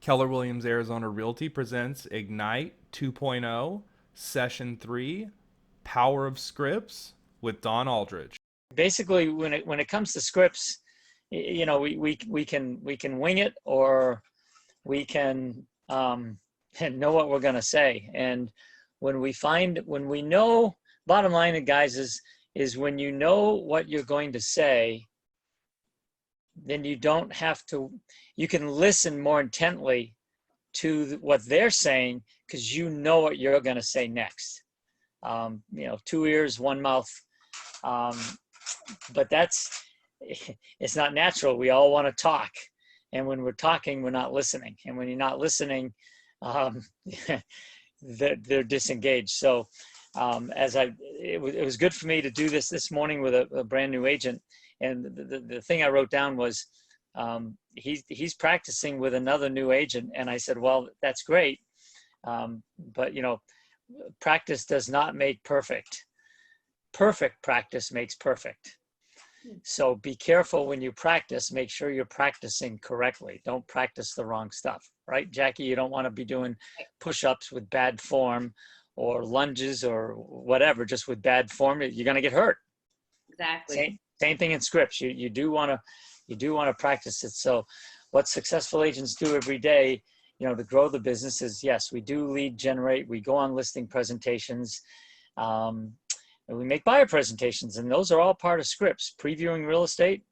Keller Williams Arizona Realty presents Ignite 2.0, Session 3, Power of Scripts with Don Aldrich. Basically, when it comes to scripts, we can wing it, or we can know what we're going to say. And when we know, bottom line, guys, is when you know what you're going to say, then you don't have to. You can listen more intently to what they're saying because you know what you're going to say next. Two ears, one mouth. But it's not natural. We all want to talk. And when we're talking, we're not listening. And when you're not listening, they're disengaged. So it was good for me to do this morning with a brand new agent. And the thing I wrote down was he's practicing with another new agent. And I said, well, that's great. But, practice does not make perfect. Perfect practice makes perfect. So be careful when you practice. Make sure you're practicing correctly. Don't practice the wrong stuff, right, Jackie? You don't want to be doing push-ups with bad form, or lunges, or whatever, just with bad form. You're going to get hurt. Exactly. Same thing in scripts. You do want to practice it. So what successful agents do every day, to grow the business is, yes, we do lead generate. We go on listing presentations. And we make buyer presentations, and those are all part of scripts. Previewing real estate,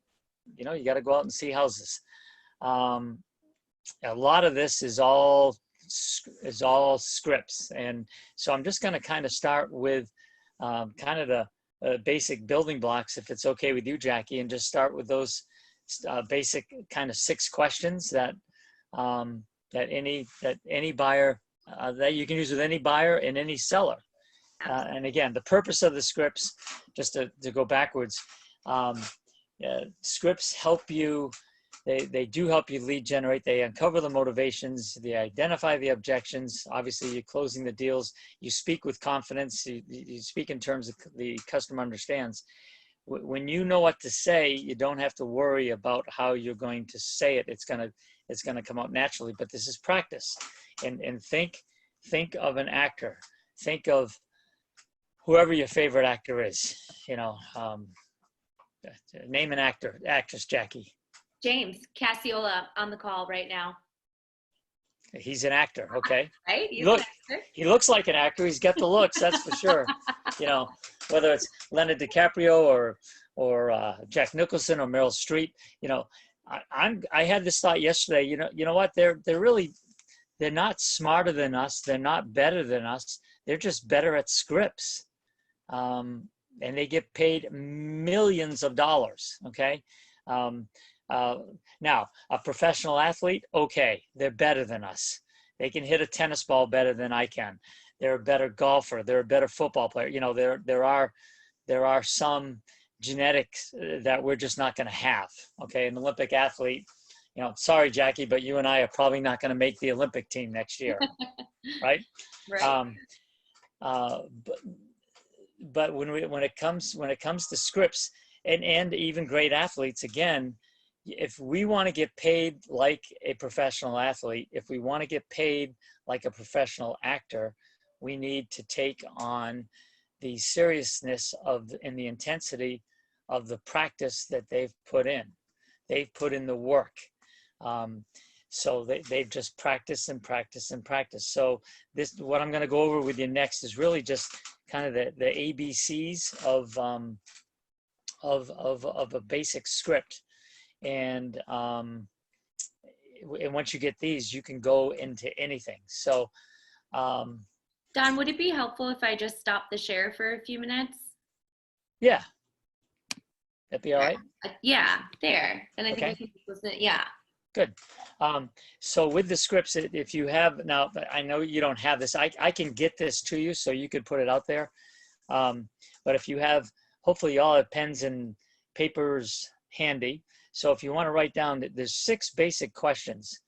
you got to go out and see houses. A lot of this is all scripts. And so I'm just going to kind of start with kind of the basic building blocks, if it's okay with you, Jackie, and just start with those basic kind of 6 questions that any buyer that you can use with any buyer and any seller. And again, the purpose of the scripts, just to go backwards, scripts help you. They do help you lead generate. They uncover the motivations. They identify the objections. Obviously, you're closing the deals. You speak with confidence. You speak in terms of the customer understands. When you know what to say, you don't have to worry about how you're going to say it. It's gonna come out naturally. But this is practice. And think of an actor. Think of whoever your favorite actor is. Name an actress, Jackie. James Cassiola on the call right now. He's an actor, okay. Right? He looks like an actor. He's got the looks, that's for sure. Whether it's Leonardo DiCaprio or Jack Nicholson or Meryl Streep. I had this thought yesterday. You know what? They're not smarter than us. They're not better than us. They're just better at scripts. And they get paid millions of dollars, okay? Now, a professional athlete, okay, they're better than us. They can hit a tennis ball better than I can. They're a better golfer. They're a better football player. There are some genetics that we're just not going to have, okay? An Olympic athlete, sorry, Jackie, but you and I are probably not going to make the Olympic team next year, right? Right. But when it comes to scripts and even great athletes, again, if we want to get paid like a professional athlete, if we want to get paid like a professional actor, we need to take on the seriousness and the intensity of the practice that they've put in. They've put in the work. So they've just practiced and practiced and practiced. So what I'm going to go over with you next is really just kind of the ABCs of a basic script. And once you get these, you can go into anything. So, Don, would it be helpful if I just stop the share for a few minutes? Yeah, that'd be all right. Yeah, there. And I Okay. think we can listen. Yeah. Good. So with the scripts, if you have, now I know you don't have this, I can get this to you so you could put it out there. But if you have, hopefully you all have pens and papers handy. So if you want to write down, there's 6 basic questions.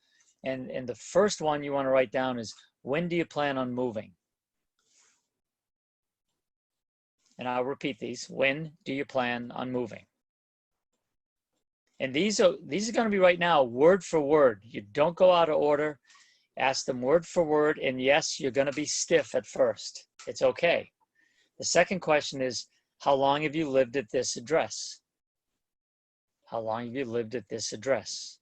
And the first one you want to write down is, when do you plan on moving? And I'll repeat these. When do you plan on moving? And these are going to be right now, word for word. You don't go out of order. Ask them word for word. And yes, you're going to be stiff at first. It's okay. The second question is, how long have you lived at this address? How long have you lived at this address?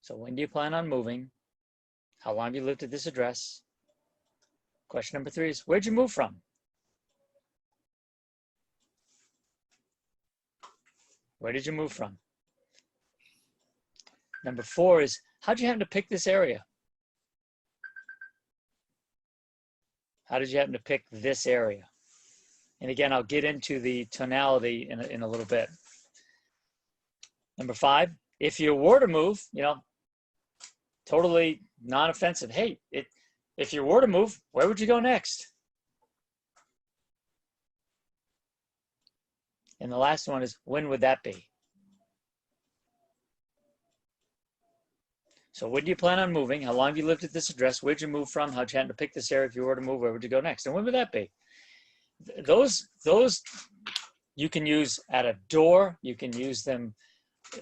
So when do you plan on moving? How long have you lived at this address? Question number 3 is, where'd you move from? Where did you move from? Number 4 is, how'd you happen to pick this area? How did you happen to pick this area? And again, I'll get into the tonality in a little bit. Number 5, if you were to move, totally non-offensive. Hey, if you were to move, where would you go next? And the last one is, when would that be? So when do you plan on moving? How long have you lived at this address? Where'd you move from? How'd you happen to pick this area? If you were to move, where would you go next? And when would that be? Those you can use at a door. You can use them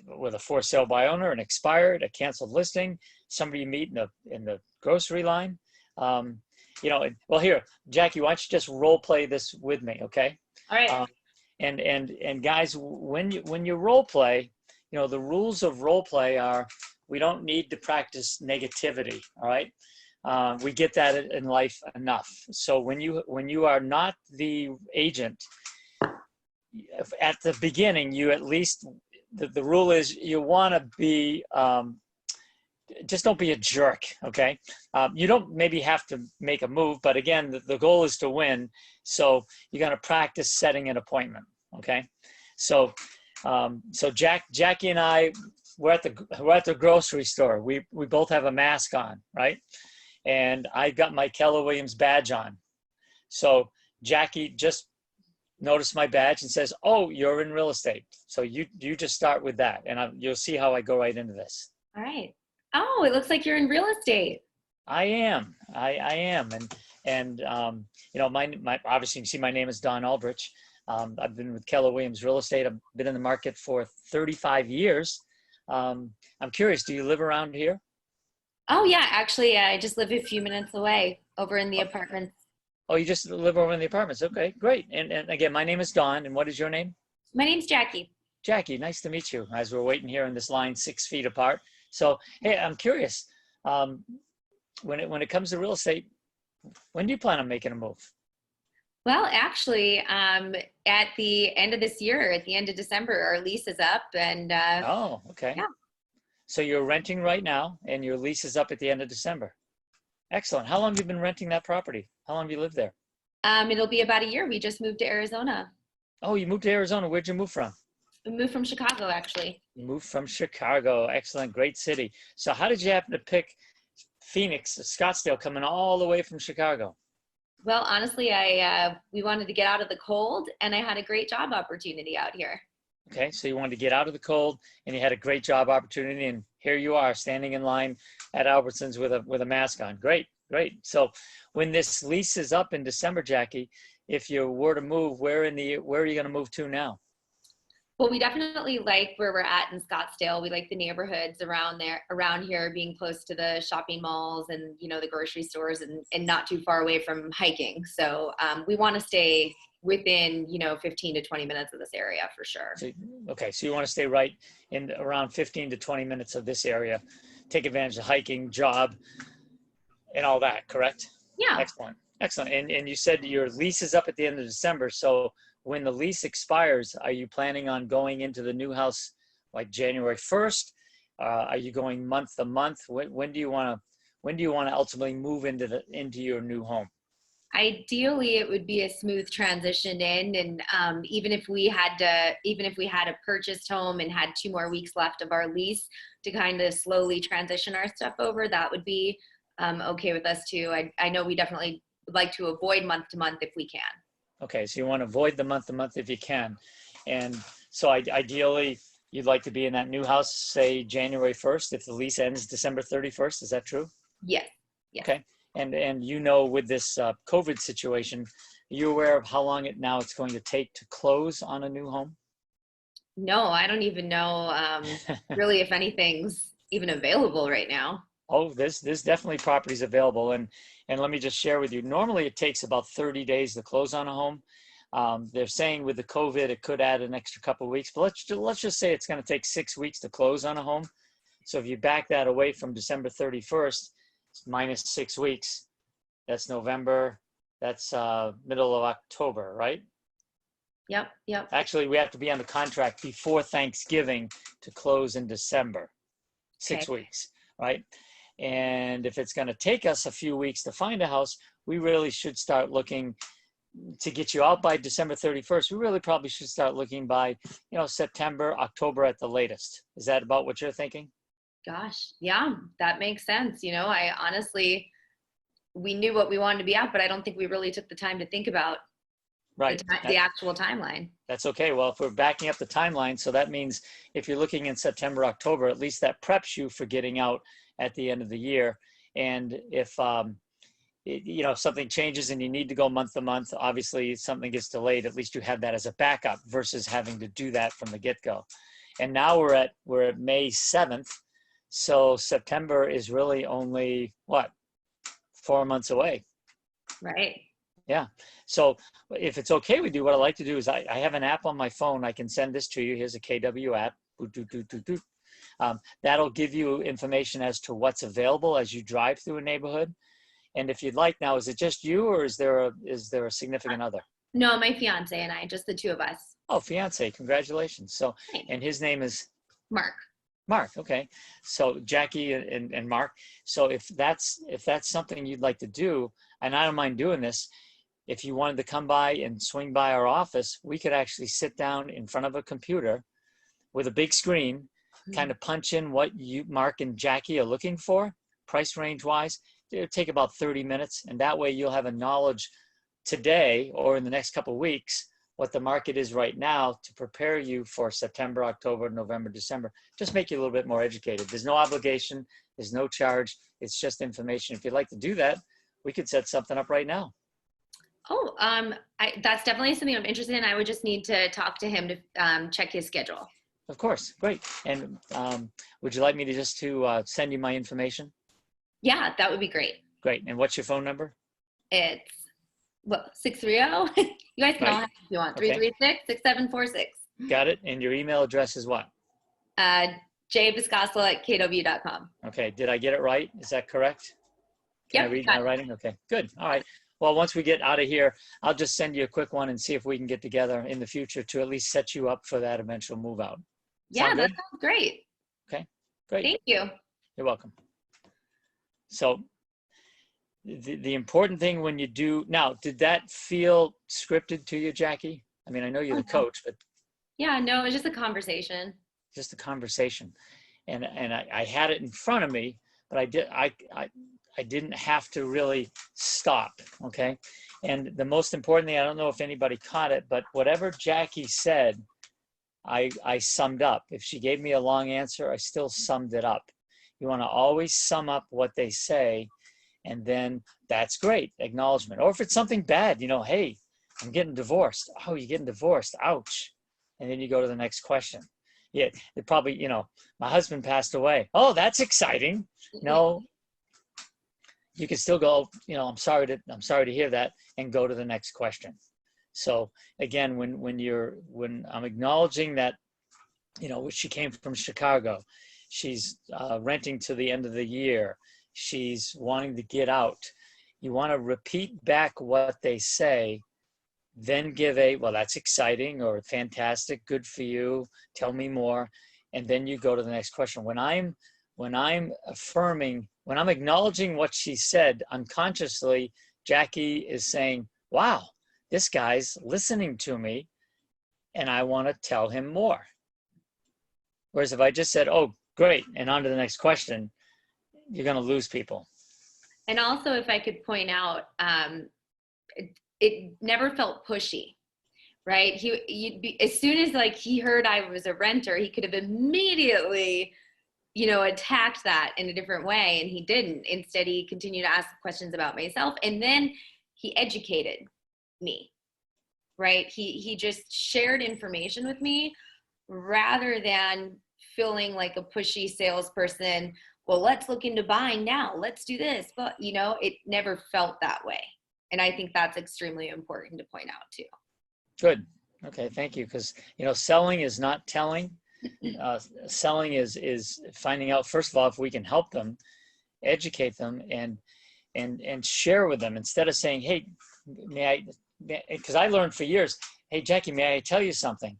with a for sale by owner, an expired, a canceled listing, somebody you meet in the grocery line. Well, here, Jackie, why don't you just role play this with me, okay? All right. And guys, when you role play, the rules of role play are, we don't need to practice negativity. All right, we get that in life enough. So when you are not the agent at the beginning, you at least the rule is you want to be. Just don't be a jerk, okay? You don't maybe have to make a move, but again, the goal is to win. So you're gonna practice setting an appointment, okay? So Jackie and I, we're at the grocery store. We both have a mask on, right? And I got my Keller Williams badge on. So Jackie just noticed my badge and says, "Oh, you're in real estate." So you just start with that, and you'll see how I go right into this. All right. Oh, it looks like you're in real estate. I am, and my obviously you can see my name is Don Aldrich. I've been with Keller Williams Real Estate. I've been in the market for 35 years. I'm curious, do you live around here? Oh yeah, actually, I just live a few minutes away over in the apartments. Oh, you just live over in the apartments. Okay, great. And again, my name is Don, and what is your name? My name's Jackie. Jackie, nice to meet you. As we're waiting here in this line 6 feet apart. So, hey, I'm curious, when it comes to real estate, when do you plan on making a move? Well, actually, at the end of this year, at the end of December, our lease is up, and oh, okay. Yeah. So you're renting right now, and your lease is up at the end of December. Excellent. How long have you been renting that property? How long have you lived there? It'll be about a year. We just moved to Arizona. Oh, you moved to Arizona. Where'd you move from? We moved from Chicago, actually. You moved from Chicago. Excellent. Great city. So how did you happen to pick Phoenix, Scottsdale, coming all the way from Chicago? Well, honestly, we wanted to get out of the cold, and I had a great job opportunity out here. Okay, so you wanted to get out of the cold, and you had a great job opportunity, and here you are standing in line at Albertsons with a mask on. Great, great. So when this lease is up in December, Jackie, if you were to move, where are you going to move to now? Well, we definitely like where we're at in Scottsdale. We like the neighborhoods around here, being close to the shopping malls and, the grocery stores, and not too far away from hiking. So we want to stay within, 15 to 20 minutes of this area for sure. Okay. So you want to stay right in around 15 to 20 minutes of this area, take advantage of hiking, job, and all that, correct? Yeah. Excellent. Excellent. And you said your lease is up at the end of December. So when the lease expires, are you planning on going into the new house like January 1st? Are you going month to month? When do you want to ultimately move into your new home? Ideally, it would be a smooth transition in, and even if we had a purchased home and had 2 more weeks left of our lease to kind of slowly transition our stuff over, that would be okay with us too. I know we definitely would like to avoid month to month if we can. Okay, so you want to avoid the month to month if you can. And so ideally, you'd like to be in that new house, say January 1st, if the lease ends December 31st. Is that true? Yes. Yes. Okay. And with this COVID situation, are you aware of how long it's going to take to close on a new home? No, I don't even know really if anything's even available right now. Oh, there's definitely properties available, and let me just share with you. Normally, it takes about 30 days to close on a home. They're saying with the COVID, it could add an extra couple of weeks, but let's just say it's going to take 6 weeks to close on a home. So if you back that away from December 31st, minus 6 weeks, that's November. That's middle of October, right? Yep, yep. Actually, we have to be on the contract before Thanksgiving to close in December. 6 Okay. weeks, right? And if it's going to take us a few weeks to find a house, we really should start looking to get you out by December 31st. We really probably should start looking by, September, October at the latest. Is that about what you're thinking? Gosh, yeah, that makes sense. I honestly, we knew what we wanted to be at, but I don't think we really took the time to think about Right. the actual timeline. That's okay. Well, if we're backing up the timeline, so that means if you're looking in September, October, at least that preps you for getting out at the end of the year. And if something changes and you need to go month to month, obviously something gets delayed, at least you have that as a backup versus having to do that from the get-go. And now we're at May 7th. So September is really only 4 months away. Right. Yeah. So if it's okay with you, what I like to do is I have an app on my phone. I can send this to you. Here's a KW app. That'll give you information as to what's available as you drive through a neighborhood. And if you'd like now, is it just you or is there a significant other? No, my fiance and I, just the two of us. Oh, fiance, congratulations. So, Thanks. and his name is? Mark. Mark, okay. So Jackie and Mark. So if that's something you'd like to do, and I don't mind doing this, if you wanted to come by and swing by our office, we could actually sit down in front of a computer with a big screen, kind of punch in what you, Mark and Jackie, are looking for, price range wise. It'll take about 30 minutes, and that way you'll have a knowledge today or in the next couple of weeks what the market is right now to prepare you for September, October, November, December. Just make you a little bit more educated. There's no obligation. There's no charge. It's just information. If you'd like to do that, we could set something up right now. Oh, that's definitely something I'm interested in. I would just need to talk to him to check his schedule. Of course. Great. And would you like me to send you my information? Yeah, that would be great. Great. And what's your phone number? It's 630. You guys can all have it if you want. 336-6746. Got it. And your email address is what? jbiscastle@kw.com. Okay. Did I get it right? Is that correct? Can I read my writing? Okay, good. All right. Well, once we get out of here, I'll just send you a quick one and see if we can get together in the future to at least set you up for that eventual move out. Yeah, that sounds great. Okay, great. Thank you. You're welcome. So the important thing when you do, now, did that feel scripted to you, Jackie? I mean, I know you're the coach, but. Yeah, no, it was just a conversation. Just a conversation. And I had it in front of me, but I didn't have to really stop, okay? And the most important thing, I don't know if anybody caught it, but whatever Jackie said, I summed up. If she gave me a long answer, I still summed it up. You want to always sum up what they say, and then that's great, acknowledgement. Or if it's something bad, hey, I'm getting divorced. Oh, you're getting divorced, ouch. And then you go to the next question. Yeah, it probably, my husband passed away. Oh, that's exciting. No, you can still go, I'm sorry to hear that, and go to the next question. So again, when I'm acknowledging that, she came from Chicago, she's renting to the end of the year, she's wanting to get out. You want to repeat back what they say, then give well, that's exciting or fantastic, good for you, tell me more, and then you go to the next question. When I'm affirming, when I'm acknowledging what she said, unconsciously, Jackie is saying, wow, this guy's listening to me and I want to tell him more. Whereas if I just said, oh, great, and on to the next question, you're going to lose people. And also, if I could point out, it never felt pushy, right? As soon as he heard I was a renter, he could have immediately, attacked that in a different way, and he didn't. Instead, he continued to ask questions about myself, and then he educated me, right? He just shared information with me rather than feeling like a pushy salesperson. Well, let's look into buying now. Let's do this. But, you know, it never felt that way. And I think that's extremely important to point out too. Good. Okay. Thank you. Because, you know, selling is not telling. Selling is finding out, first of all, if we can help them, educate them, and share with them, instead of saying, hey, because I learned for years, hey, Jackie, may I tell you something?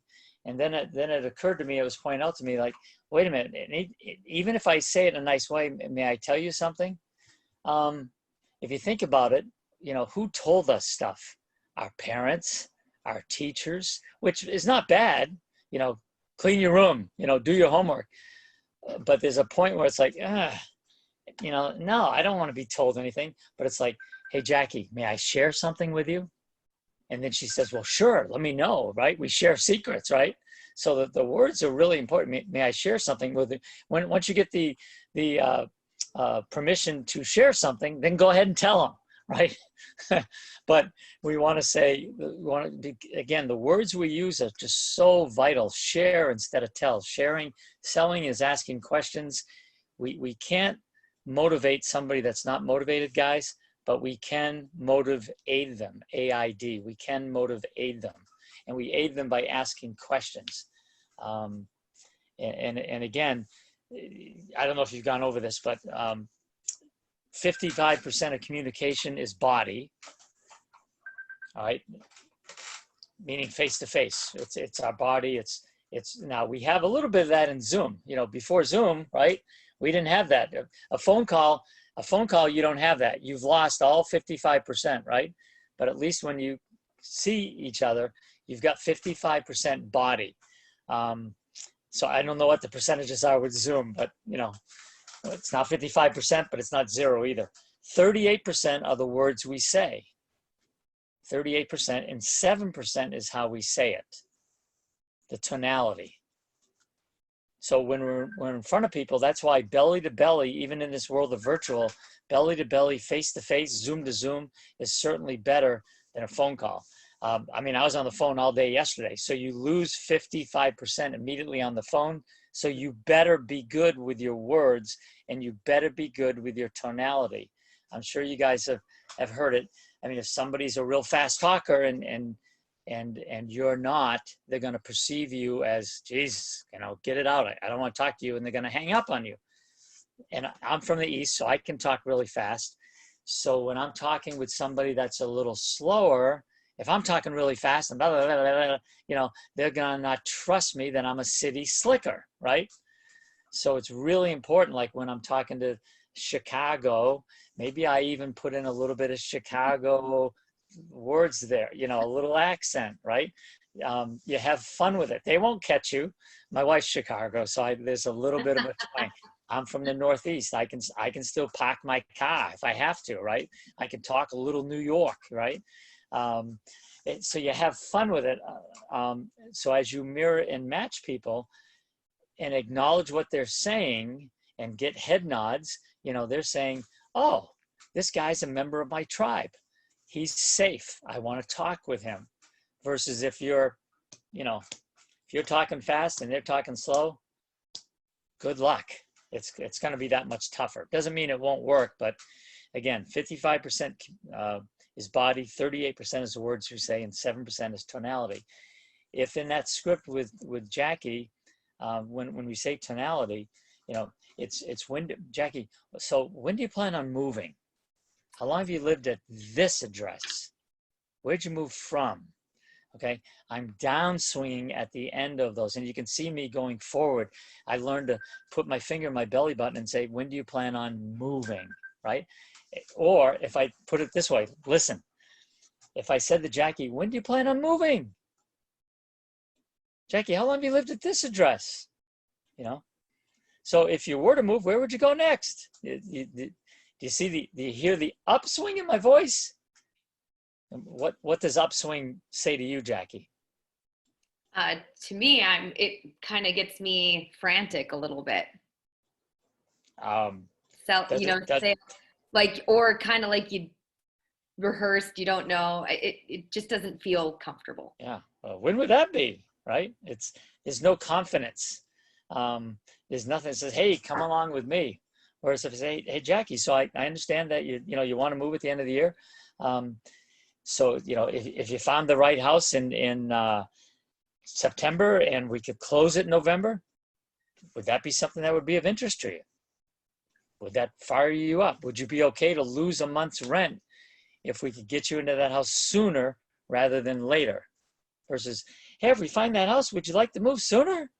And then it occurred to me, it was pointed out to me, like, wait a minute, even if I say it in a nice way, may I tell you something? If you think about it, you know, who told us stuff? Our parents, our teachers, which is not bad, you know, clean your room, you know, do your homework. But there's a point where it's like, you know, no, I don't want to be told anything. But it's like, hey, Jackie, may I share something with you? And then she says, well, sure, let me know, right? We share secrets, right? So the words are really important. May I share something with you? Once you get the permission to share something, then go ahead and tell them, right? But we want to say, again, the words we use are just so vital. Share instead of tell. Selling is asking questions. We can't motivate somebody that's not motivated, guys, but we can aid them, AID. We can aid them. And we aid them by asking questions. And again, I don't know if you've gone over this, but 55% of communication is body, all right? Meaning face-to-face. It's our body. It's now we have a little bit of that in Zoom. You know, before Zoom, right? We didn't have that. A phone call, you don't have that. You've lost all 55%, right? But at least when you see each other, you've got 55% body. So I don't know what the percentages are with Zoom, but you know, it's not 55%, but it's not zero either. 38% are the words we say. 38%, and 7% is how we say it. The tonality. So when we're in front of people, that's why belly to belly, even in this world of virtual, belly to belly, face to face, Zoom to Zoom is certainly better than a phone call. I mean, I was on the phone all day yesterday. So you lose 55% immediately on the phone. So you better be good with your words, and you better be good with your tonality. I'm sure you guys have heard it. I mean, if somebody's a real fast talker and you're not, they're going to perceive you as, Jesus, you know, get it out. I don't want to talk to you. And they're going to hang up on you. And I'm from the East, so I can talk really fast. So when I'm talking with somebody that's a little slower, if I'm talking really fast and blah, blah, blah, blah, blah, you know, they're going to not trust me that I'm a city slicker, right? So it's really important. Like when I'm talking to Chicago, maybe I even put in a little bit of Chicago words there, you know, a little accent, right? You have fun with it. They won't catch you. My wife's Chicago, so there's a little bit of a twang. I'm from the Northeast. I can still park my car if I have to, right? I can talk a little New York, right? So you have fun with it. So as you mirror and match people and acknowledge what they're saying and get head nods, you know, they're saying, oh, this guy's a member of my tribe. He's safe. I want to talk with him. Versus if you're, you know, if you're talking fast and they're talking slow, good luck. It's going to be that much tougher. Doesn't mean it won't work, but again, 55% is body, 38% is the words you say, and 7% is tonality. If in that script with Jackie, when we say tonality, you know, it's when, Jackie, so when do you plan on moving? How long have you lived at this address? Where'd you move from? Okay, I'm downswinging at the end of those. And you can see me going forward. I learned to put my finger in my belly button and say, when do you plan on moving, right? Or if I put it this way, listen, if I said to Jackie, when do you plan on moving? Jackie, how long have you lived at this address? You know, so if you were to move, where would you go next? Do you see do you hear the upswing in my voice? What does upswing say to you, Jackie? To me, it kind of gets me frantic a little bit. Say like, or kind of like you rehearsed, you don't know. It just doesn't feel comfortable. Yeah. When would that be? right? There's no confidence. There's nothing that says, hey, come along with me. Whereas if I say, hey, Jackie, so I understand that you want to move at the end of the year. So, if you found the right house in September and we could close it in November, would that be something that would be of interest to you? Would that fire you up? Would you be okay to lose a month's rent if we could get you into that house sooner rather than later? Versus, hey, if we find that house, would you like to move sooner?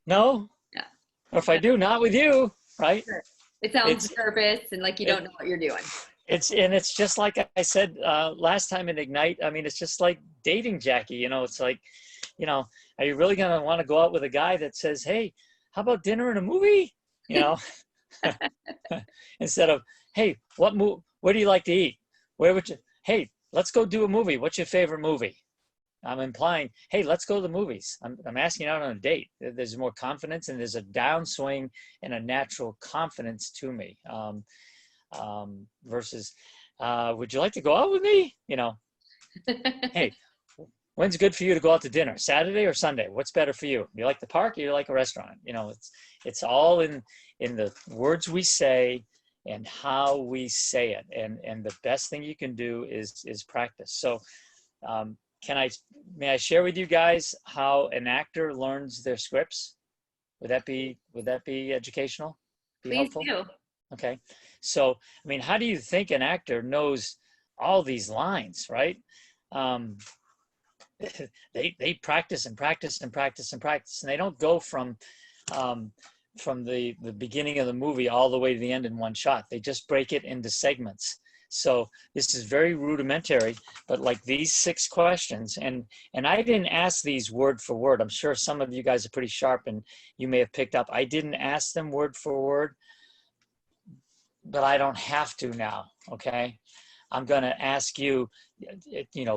No? Yeah. Or if I do, not with you, right? Sure. It sounds purpose and like you don't know what you're doing. It's just like I said last time in Ignite. I mean, it's just like dating, Jackie. It's like, are you really going to want to go out with a guy that says, hey, how about dinner and a movie? Instead of, hey, where do you like to eat? Hey, let's go do a movie. What's your favorite movie? I'm implying, hey, let's go to the movies. I'm asking you out on a date. There's more confidence and there's a downswing and a natural confidence to me. Versus, would you like to go out with me? Hey, when's good for you to go out to dinner? Saturday or Sunday? What's better for you? You like the park or you like a restaurant? It's all in the words we say and how we say it. And the best thing you can do is practice. So, may I share with you guys how an actor learns their scripts? Would that be educational? Please helpful? do. Okay. So, how do you think an actor knows all these lines, right? They practice and practice and practice and practice, and they don't go from the beginning of the movie all the way to the end in one shot. They just break it into segments. So this is very rudimentary, but like these 6 questions, and I didn't ask these word for word. I'm sure some of you guys are pretty sharp and you may have picked up. I didn't ask them word for word, but I don't have to now, okay? I'm gonna ask you,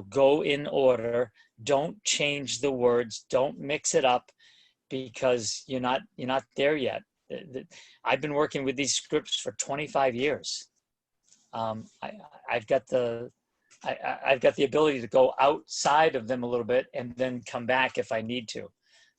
go in order. Don't change the words. Don't mix it up because you're not there yet. I've been working with these scripts for 25 years. I've got the ability to go outside of them a little bit and then come back if I need to.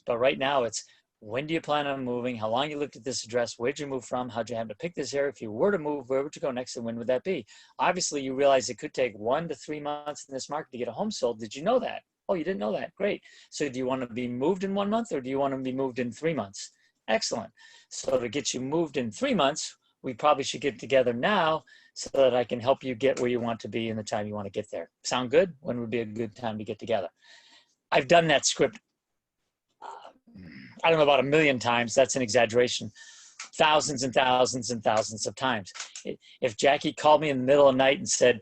But right now it's, when do you plan on moving? How long you lived at this address? Where'd you move from? How'd you happen to pick this area? If you were to move, where would you go next and when would that be? Obviously you realize it could take 1 to 3 months in this market to get a home sold. Did you know that? Oh, you didn't know that. Great. So do you want to be moved in 1 month or do you want to be moved in 3 months? Excellent. So to get you moved in 3 months, we probably should get together now so that I can help you get where you want to be in the time you want to get there. Sound good? When would be a good time to get together? I've done that script, I don't know, about 1 million times. That's an exaggeration. Thousands and thousands and thousands of times. If Jackie called me in the middle of the night and said,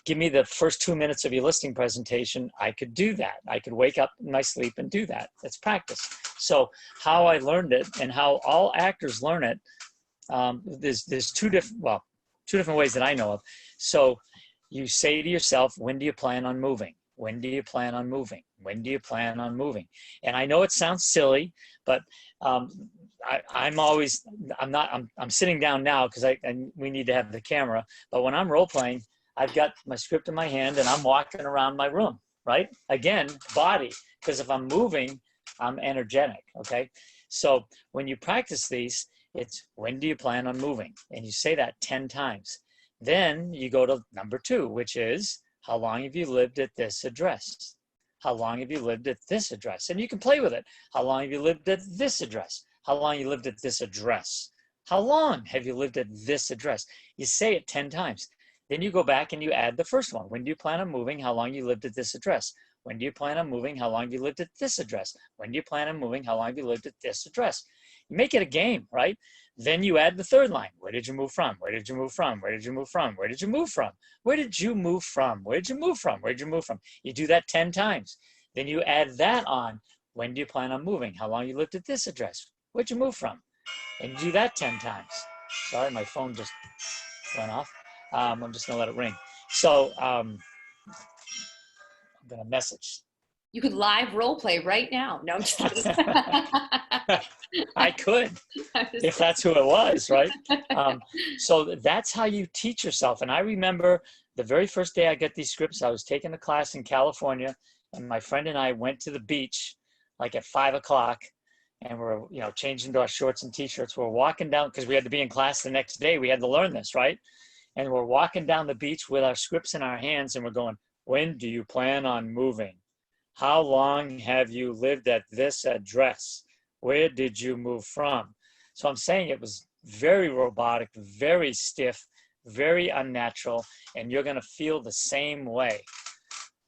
give me the first 2 minutes of your listing presentation, I could do that. I could wake up in my sleep and do that. That's practice. So how I learned it and how all actors learn it, there's two different ways that I know of. So you say to yourself, when do you plan on moving? When do you plan on moving? When do you plan on moving? And I know it sounds silly, but I'm sitting down now because we need to have the camera. But when I'm role playing, I've got my script in my hand and I'm walking around my room, right? Again, body, because if I'm moving, I'm energetic, okay? So when you practice these, it's when do you plan on moving? And you say that 10 times. Then you go to number 2, which is, how long have you lived at this address? How long have you lived at this address? And you can play with it. How long have you lived at this address? How long have you lived at this address? How long have you lived at this address? You say it 10 times. Then you go back and you add the first one. When do you plan on moving? How long you lived at this address? When do you plan on moving? How long have you lived at this address? When do you plan on moving? How long have you lived at this address? You make it a game, right? Then you add the third line. Where did you move from? Where did you move from? Where did you move from? Where did you move from? Where did you move from? Where did you move from? Where did you move from? You do that 10 times. Then you add that on. When do you plan on moving? How long you lived at this address? Where'd you move from? And you do that 10 times. Sorry, my phone just went off. I'm just gonna let it ring. So I'm gonna message. You could live role play right now. No, I'm just kidding. I could, if that's who it was, right? So that's how you teach yourself. And I remember the very first day I got these scripts, I was taking a class in California And my friend and I went to the beach like at 5 o'clock, and we're, changing into our shorts and t-shirts. We're walking down because we had to be in class the next day. We had to learn this, right? And we're walking down the beach with our scripts in our hands, and we're going, when do you plan on moving? How long have you lived at this address? Where did you move from? So I'm saying it was very robotic, very stiff, very unnatural, and you're going to feel the same way.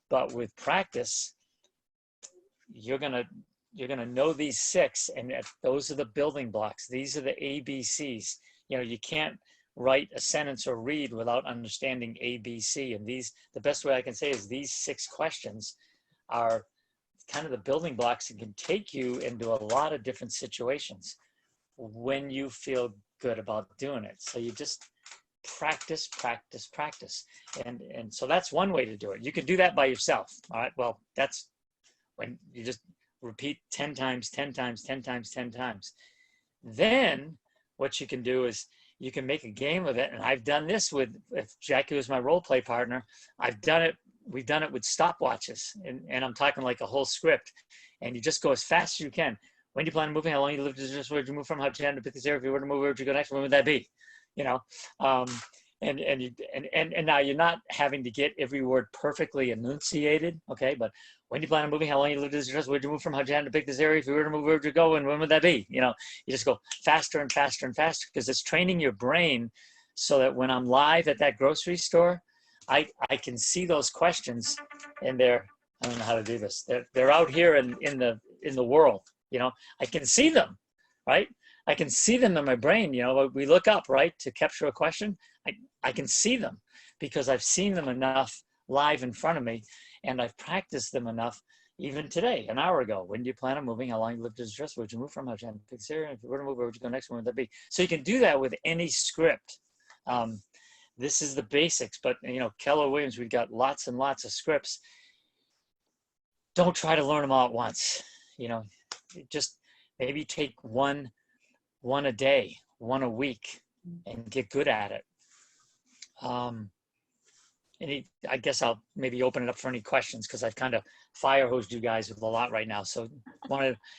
But with practice, you're going to know these 6, and those are the building blocks. These are the ABCs. You can't write a sentence or read without understanding ABC. And the best way I can say is these 6 questions are kind of the building blocks that can take you into a lot of different situations when you feel good about doing it. So you just practice, practice, practice. And so that's one way to do it. You can do that by yourself. All right. Well, that's when you just repeat 10 times, 10 times, 10 times, 10 times. Then what you can do is you can make a game of it. And I've done this if Jackie was my role play partner, we've done it with stopwatches. And I'm talking like a whole script. And you just go as fast as you can. When do you plan on moving? How long you live? Just where did you move from? How did you to pick this area? If you were to move, where would you go next? When would that be? And now you're not having to get every word perfectly enunciated, okay? But when do you plan on moving? How long you lived this address? Where did you move from? How did you to pick this area? If you were to move, where would you go? And when would that be? You just go faster and faster and faster, because it's training your brain so that when I'm live at that grocery store, I can see those questions, and I don't know how to do this. They're out here in the world. I can see them, right? I can see them in my brain. We look up, right, to capture a question. I can see them because I've seen them enough live in front of me, and I've practiced them enough even today, an hour ago. When do you plan on moving? How long you lived this address? Where would you move from? How did you pick this area? If you were to move, where would you go next? When would that be? So you can do that with any script. This is the basics, but Keller Williams, we've got lots and lots of scripts. Don't try to learn them all at once. Just maybe take one a day, one a week, and get good at it. I guess I'll maybe open it up for any questions, because I've kind of fire hosed you guys with a lot right now. So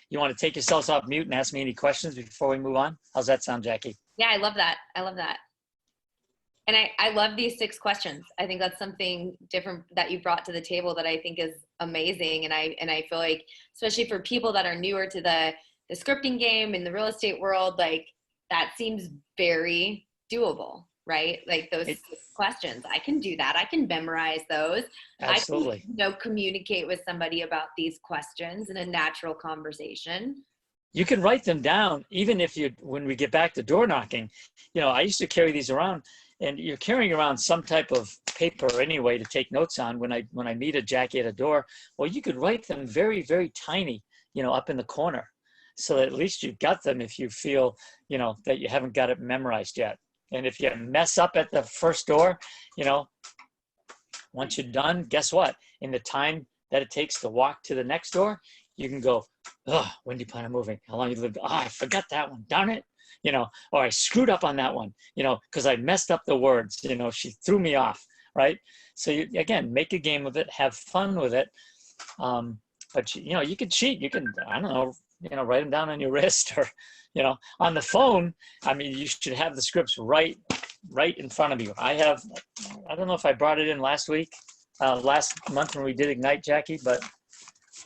you want to take yourselves off mute and ask me any questions before we move on? How's that sound, Jackie? Yeah, I love that. And I love these 6 questions. I think that's something different that you brought to the table that I think is amazing. And I feel like, especially for people that are newer to the scripting game in the real estate world, like that seems very doable, right? Like those 6 questions, I can do that. I can memorize those. Absolutely. I can, communicate with somebody about these questions in a natural conversation. You can write them down, even when we get back to door knocking. I used to carry these around, and you're carrying around some type of paper anyway to take notes on when I meet a Jackie at a door. Well, you could write them very, very tiny, up in the corner, so that at least you've got them if you feel, that you haven't got it memorized yet. And if you mess up at the first door, once you're done, guess what? In the time that it takes to walk to the next door, you can go, oh, when do you plan on moving? How long you lived? Oh, I forgot that one. Darn it. Or I screwed up on that one, because I messed up the words, she threw me off, right? So again, make a game of it, have fun with it. But you can cheat. You can, I don't know, write them down on your wrist, or, on the phone. I mean, you should have the scripts right in front of you. I don't know if I brought it in last month when we did Ignite, Jackie, but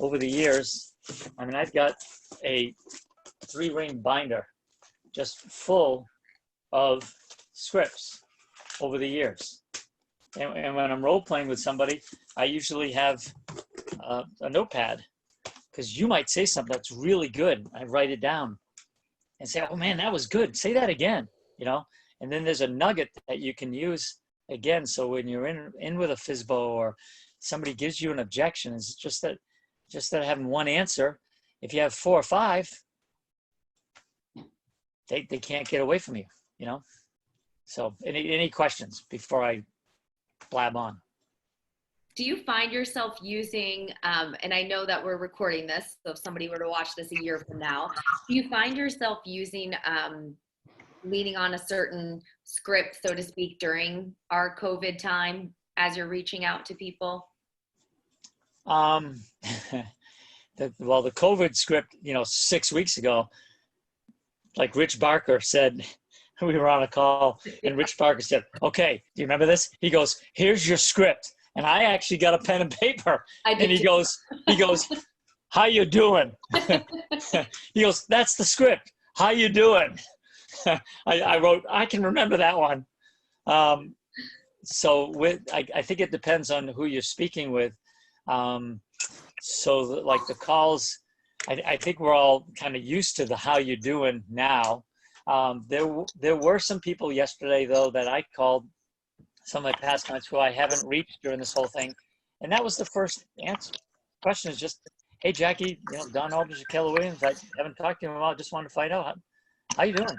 over the years, I've got a 3-ring binder just full of scripts over the years. And when I'm role playing with somebody, I usually have a notepad, because you might say something that's really good. I write it down and say, oh man, that was good. Say that again, and then there's a nugget that you can use again. So when you're in with a FSBO, or somebody gives you an objection, it's just that having one answer, if you have 4 or 5, they can't get away from you, So any questions before I blab on? Do you find yourself using, and I know that we're recording this, so if somebody were to watch this a year from now, do you find yourself using, leaning on a certain script, so to speak, during our COVID time as you're reaching out to people? Um, well, the COVID script, 6 weeks ago, like Rich Barker said, we were on a call and Rich Barker said, okay, do you remember this? He goes, here's your script. And I actually got a pen and paper. And he goes, how you doing? He goes, that's the script. How you doing? I wrote, I can remember that one. So I think it depends on who you're speaking with. So like the calls, I think we're all kind of used to the how you doing now. There were some people yesterday though that I called, some of my past clients who I haven't reached during this whole thing, and that was the first answer. Question is just, hey Jackie, Don Aldrich of Keller Williams. I haven't talked to him in a while. Just wanted to find out how you doing.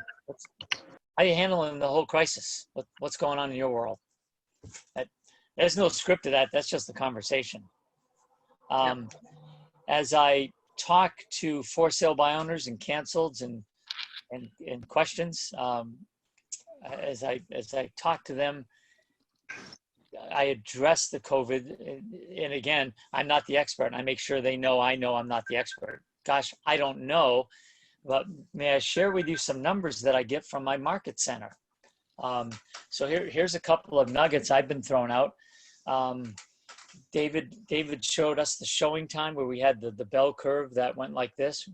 How you handling the whole crisis? What's going on in your world? There's no script to that. That's just the conversation. As I talk to for sale by owners and canceleds and questions, as I talk to them, I address the COVID. And again, I'm not the expert. I make sure they know I'm not the expert. Gosh, I don't know, but may I share with you some numbers that I get from my market center? So here's a couple of nuggets I've been throwing out. David showed us the showing time where we had the bell curve that went like this.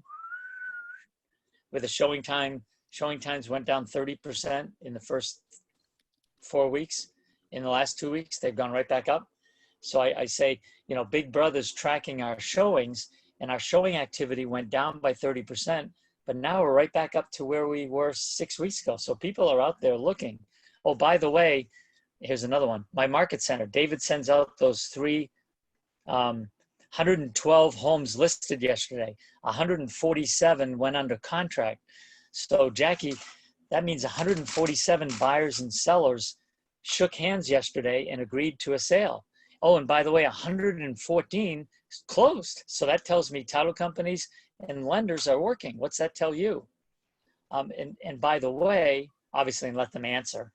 With the showing times went down 30% in the first 4 weeks. In the last 2 weeks, they've gone right back up. So I say, Big Brother's tracking our showings, and our showing activity went down by 30%, but now we're right back up to where we were 6 weeks ago. So people are out there looking. Oh, by the way, here's another one. My market center, David sends out those 112 homes listed yesterday. 147 went under contract. So Jackie, that means 147 buyers and sellers shook hands yesterday and agreed to a sale. Oh, and by the way, 114 closed. So that tells me title companies and lenders are working. What's that tell you? And by the way, obviously, and let them answer.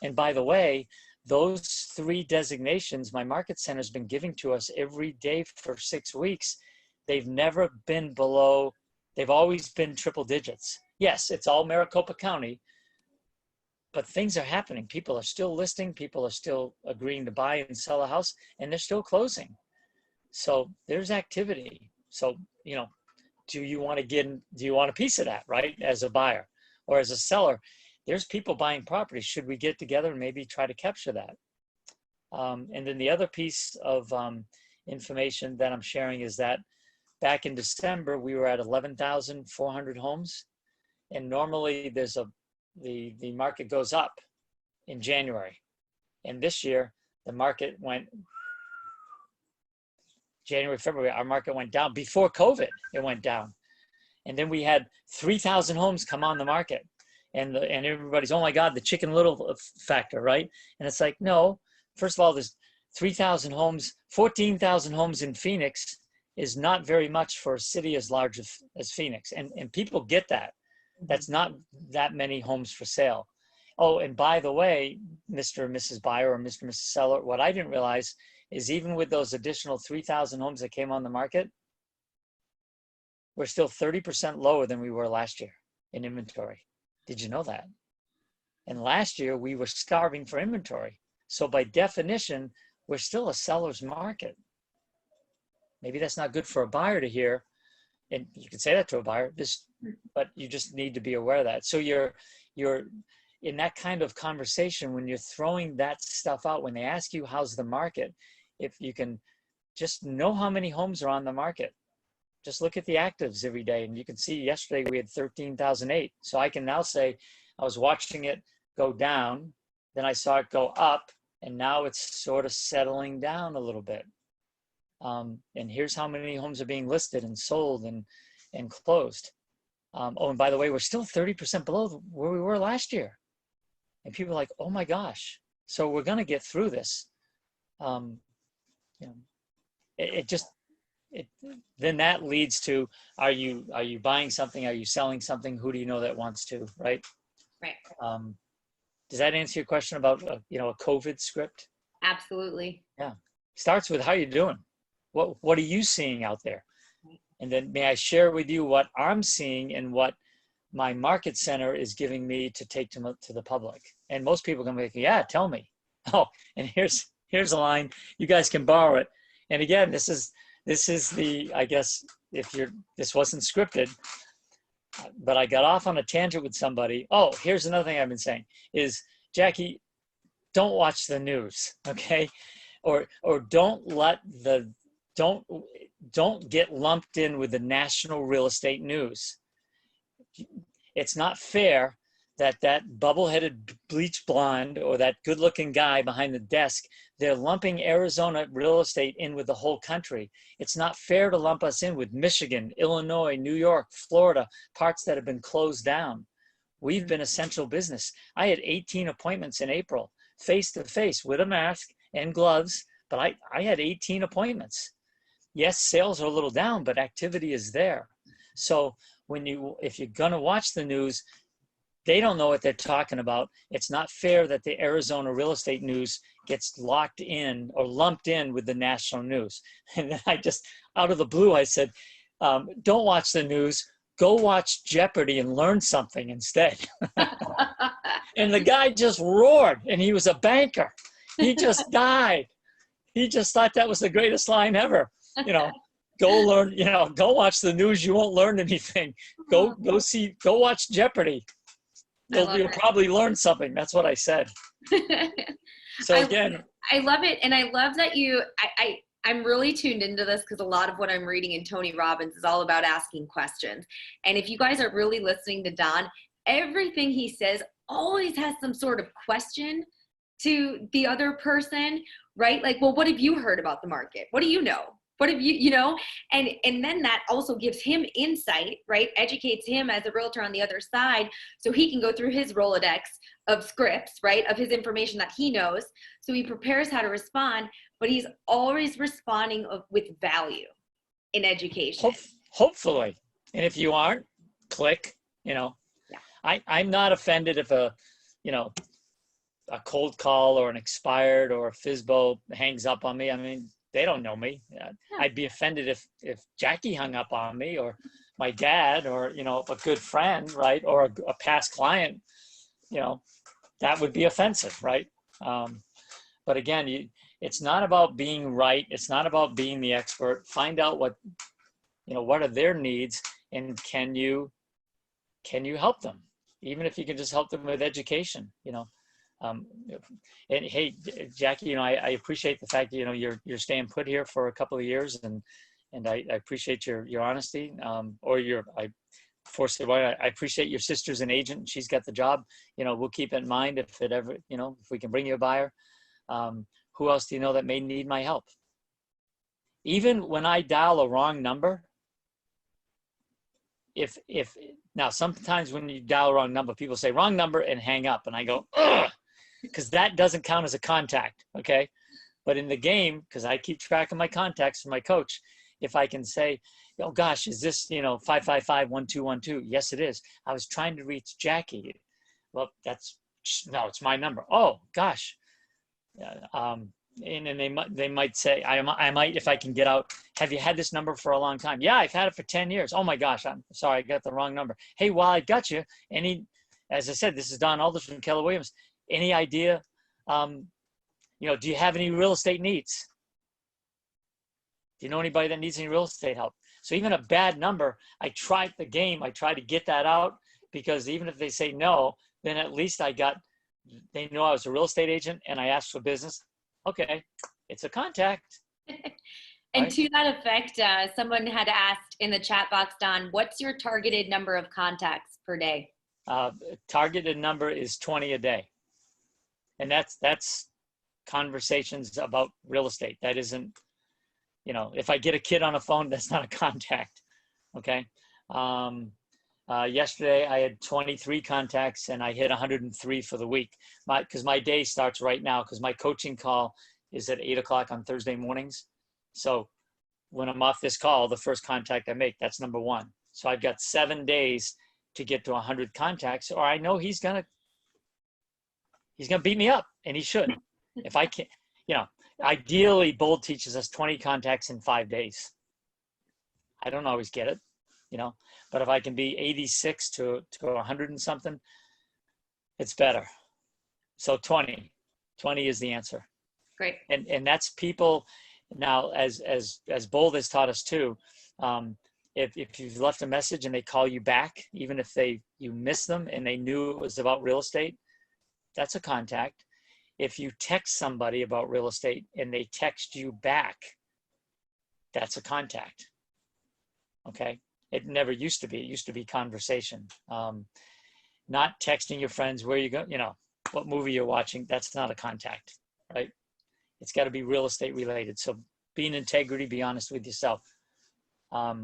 And by the way, those 3 designations my market center has been giving to us every day for 6 weeks, they've never been below, they've always been triple digits. Yes, it's all Maricopa County, but things are happening. People are still listing, people are still agreeing to buy and sell a house, and they're still closing. So there's activity. So, do you want a piece of that, right? As a buyer or as a seller, there's people buying properties. Should we get together and maybe try to capture that? And then the other piece of information that I'm sharing is that back in December, we were at 11,400 homes. And normally there's the market goes up in January. And this year, the market went, January, February, our market went down. Before COVID, it went down. And then we had 3,000 homes come on the market. And everybody's, oh my God, the Chicken Little factor, right? And it's like, no, first of all, there's 3,000 homes, 14,000 homes in Phoenix is not very much for a city as large as Phoenix. And people get that. That's not that many homes for sale. Oh, and by the way, Mr. and Mrs. Buyer or Mr. and Mrs. Seller, what I didn't realize is even with those additional 3,000 homes that came on the market, we're still 30% lower than we were last year in inventory. Did you know that? And last year we were starving for inventory. So by definition, we're still a seller's market. Maybe that's not good for a buyer to hear. And you can say that to a buyer, but you just need to be aware of that. So you're in that kind of conversation, when you're throwing that stuff out, when they ask you, how's the market? If you can just know how many homes are on the market, just look at the actives every day. And you can see yesterday we had 13,008. So I can now say, I was watching it go down, then I saw it go up, and now it's sort of settling down a little bit. And here's how many homes are being listed and sold and closed. Oh, and by the way, we're still 30% below where we were last year. And people are like, oh my gosh. So we're going to get through this. Then that leads to, are you buying something? Are you selling something? Who do you know that wants to, right? Right. Does that answer your question about, a COVID script? Absolutely. Yeah. Starts with how you doing. What are you seeing out there? And then may I share with you what I'm seeing and what my market center is giving me to take to the public. And most people can be like, yeah, tell me. Oh, and here's a line, you guys can borrow it. And again, this is the, I guess, this wasn't scripted, but I got off on a tangent with somebody. Oh, here's another thing I've been saying is, Jackie, don't watch the news, okay? Or don't get lumped in with the national real estate news. It's not fair that bubble-headed bleach blonde or that good-looking guy behind the desk, they're lumping Arizona real estate in with the whole country. It's not fair to lump us in with Michigan, Illinois, New York, Florida, parts that have been closed down. We've been essential business. I had 18 appointments in April, face-to-face with a mask and gloves, but I had 18 appointments. Yes, sales are a little down, but activity is there. So if you're gonna watch the news, they don't know what they're talking about. It's not fair that the Arizona real estate news gets locked in or lumped in with the national news. And then I just, out of the blue, I said, don't watch the news, go watch Jeopardy and learn something instead. And the guy just roared, and he was a banker. He just died. He just thought that was the greatest line ever. Go learn, go watch the news. You won't learn anything. Go watch Jeopardy. You'll probably learn something. That's what I said. So again, I love it. And I love that I'm really tuned into this because a lot of what I'm reading in Tony Robbins is all about asking questions. And if you guys are really listening to Don, everything he says always has some sort of question to the other person, right? Like, well, what have you heard about the market? What do you know? What have you and then that also gives him insight, right? Educates him as a realtor on the other side, so he can go through his Rolodex of scripts, right? Of his information that he knows. So he prepares how to respond, but he's always responding with value in education. Hopefully. And if you aren't, click, Yeah. I'm not offended if a cold call or an expired or a FSBO hangs up on me. I mean, they don't know me. I'd be offended if Jackie hung up on me, or my dad, or a good friend, right, or a past client. That would be offensive, right? But again, it's not about being right. It's not about being the expert. Find out what are their needs, and can you help them, even if you can just help them with education. And hey, Jackie, I appreciate the fact that you're staying put here for a couple of years, and I appreciate your honesty, I appreciate your sister's an agent. She's got the job. We'll keep it in mind if it ever, if we can bring you a buyer. Who else do you know that may need my help? Even when I dial a wrong number, now sometimes when you dial a wrong number, people say wrong number and hang up, and I go, ugh, because that doesn't count as a contact, okay? But in the game, because I keep track of my contacts from my coach, if I can say, oh gosh, is this 555-1212? Yes, it is. I was trying to reach Jackie. Well, it's my number. Oh gosh. And they might say, I might, if I can get out, have you had this number for a long time? Yeah, I've had it for 10 years. Oh my gosh, I'm sorry, I got the wrong number. Hey, while I got you, as I said, this is Don Aldrich from Keller Williams. Any idea, do you have any real estate needs? Do you know anybody that needs any real estate help? So even a bad number, I tried the game. I try to get that out, because even if they say no, then at least they know I was a real estate agent and I asked for business. Okay, it's a contact. And right? To that effect, someone had asked in the chat box, Don, what's your targeted number of contacts per day? Targeted number is 20 a day. And that's conversations about real estate. That isn't, if I get a kid on a phone, that's not a contact. Okay. Yesterday I had 23 contacts and I hit 103 for the week. Because my day starts right now, because my coaching call is at 8 o'clock on Thursday mornings. So when I'm off this call, the first contact I make, that's number one. So I've got 7 days to get to 100 contacts, or I know he's gonna beat me up, and he should. If I can't, Ideally, Bold teaches us 20 contacts in 5 days. I don't always get it, but if I can be 86 to 100 and something, it's better. So 20 is the answer. Great. And that's people now, as Bold has taught us too. If you've left a message and they call you back, even if you miss them and they knew it was about real estate, that's a contact. If you text somebody about real estate and they text you back, that's a contact. Okay. It never used to be. It used to be conversation. Not texting your friends where you go, what movie you're watching. That's not a contact, right? It's got to be real estate related. So be in integrity, be honest with yourself. I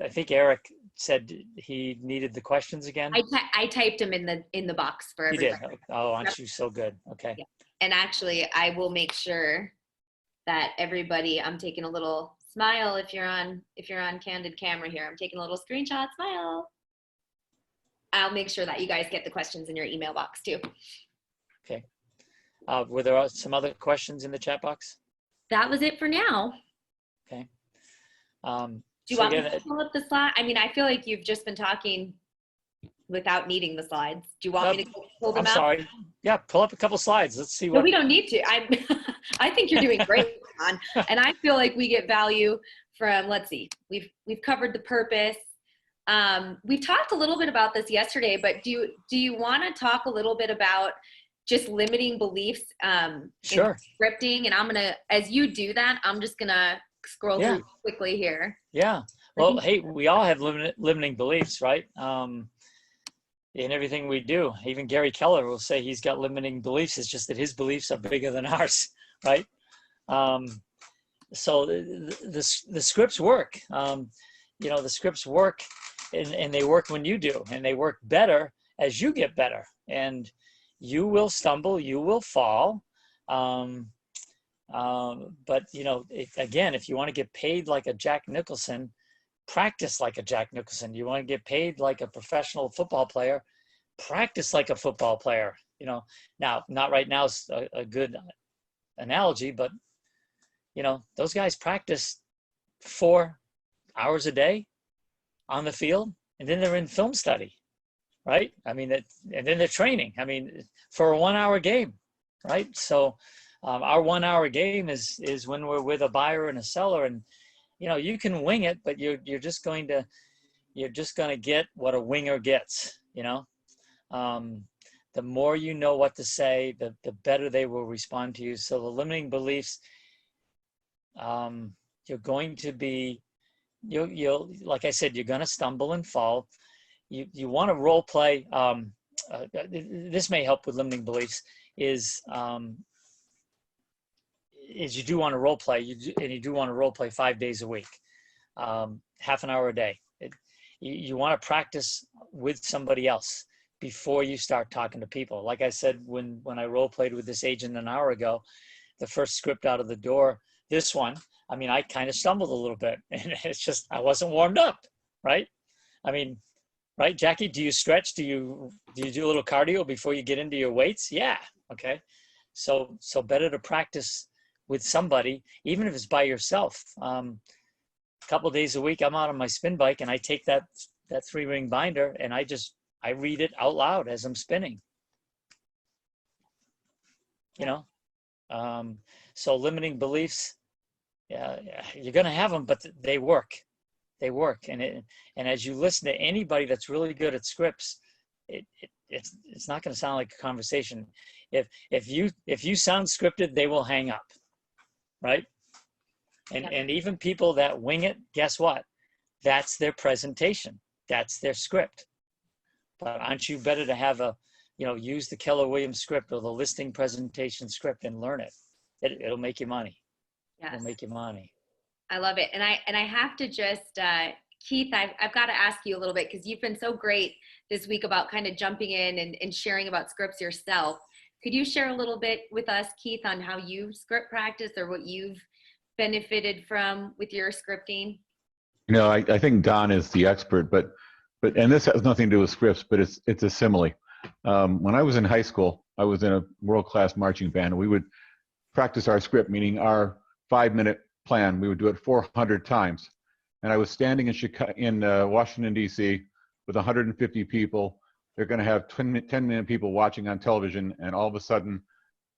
think Eric said he needed the questions again. I typed them in the box for everybody. You did? Oh, aren't you so good? Okay. Yeah. And actually, I will make sure that everybody, I'm taking a little smile if you're on candid camera here. I'm taking a little screenshot, smile. I'll make sure that you guys get the questions in your email box too. Okay. Were there some other questions in the chat box? That was it for now. Okay. Do you want me to pull up the slide? I mean, I feel like you've just been talking without needing the slides. Do you want me to pull them out? I'm sorry. Yeah, pull up a couple slides. Let's see what. No, we don't need to. I think you're doing great, Don. And I feel like we get value from, let's see, we've covered the purpose. We talked a little bit about this yesterday, but do you want to talk a little bit about just limiting beliefs Sure. in scripting? And I'm going to, as you do that, I'm just going to scroll through quickly here. Yeah. Well, hey, we all have limiting beliefs, right? In everything we do. Even Gary Keller will say he's got limiting beliefs. It's just that his beliefs are bigger than ours, right? So the scripts work. The scripts work, and they work when you do, and they work better as you get better. And you will stumble, you will fall. But again, if you want to get paid like a Jack Nicholson, practice like a Jack Nicholson. You want to get paid like a professional football player, practice like a football player. Now, not right now is a good analogy, but those guys practice 4 hours a day on the field, and then they're in film study, right? I mean, and then they're training. I mean, for a 1 hour game, right? So our 1 hour game is when we're with a buyer and a seller, and you can wing it, but you're just going to get what a winger gets. The more you know what to say, the better they will respond to you. So the limiting beliefs, you're going to be, you'll like I said, you're going to stumble and fall. You want to role play. This may help with limiting beliefs. Is you do want to role play, you do want to role play 5 days a week, half an hour a day. You want to practice with somebody else before you start talking to people. Like I said, when I role played with this agent an hour ago, the first script out of the door, this one, I mean, I kind of stumbled a little bit, and it's just, I wasn't warmed up, right? I mean, right, Jackie, do you stretch? Do you do a little cardio before you get into your weights? Yeah. Okay. So better to practice with somebody, even if it's by yourself. A couple of days a week, I'm out on my spin bike, and I take that 3-ring binder, and I read it out loud as I'm spinning. So limiting beliefs, you're going to have them, but they work. They work. And as you listen to anybody that's really good at scripts, it's not going to sound like a conversation. If you sound scripted, they will hang up, right? And even people that wing it, guess what? That's their presentation. That's their script. But aren't you better to have use the Keller Williams script or the listing presentation script and learn it? It'll make you money. Yes. It'll make you money. I love it. And I have to just, Keith, I've got to ask you a little bit, because you've been so great this week about kind of jumping in and sharing about scripts yourself. Could you share a little bit with us, Keith, on how you script practice or what you've benefited from with your scripting? I think Don is the expert, but and this has nothing to do with scripts, but it's a simile. When I was in high school, I was in a world-class marching band. We would practice our script, meaning our 5-minute plan. We would do it 400 times. And I was standing in Washington, D.C. with 150 people. They're going to have 10 million people watching on television. And all of a sudden,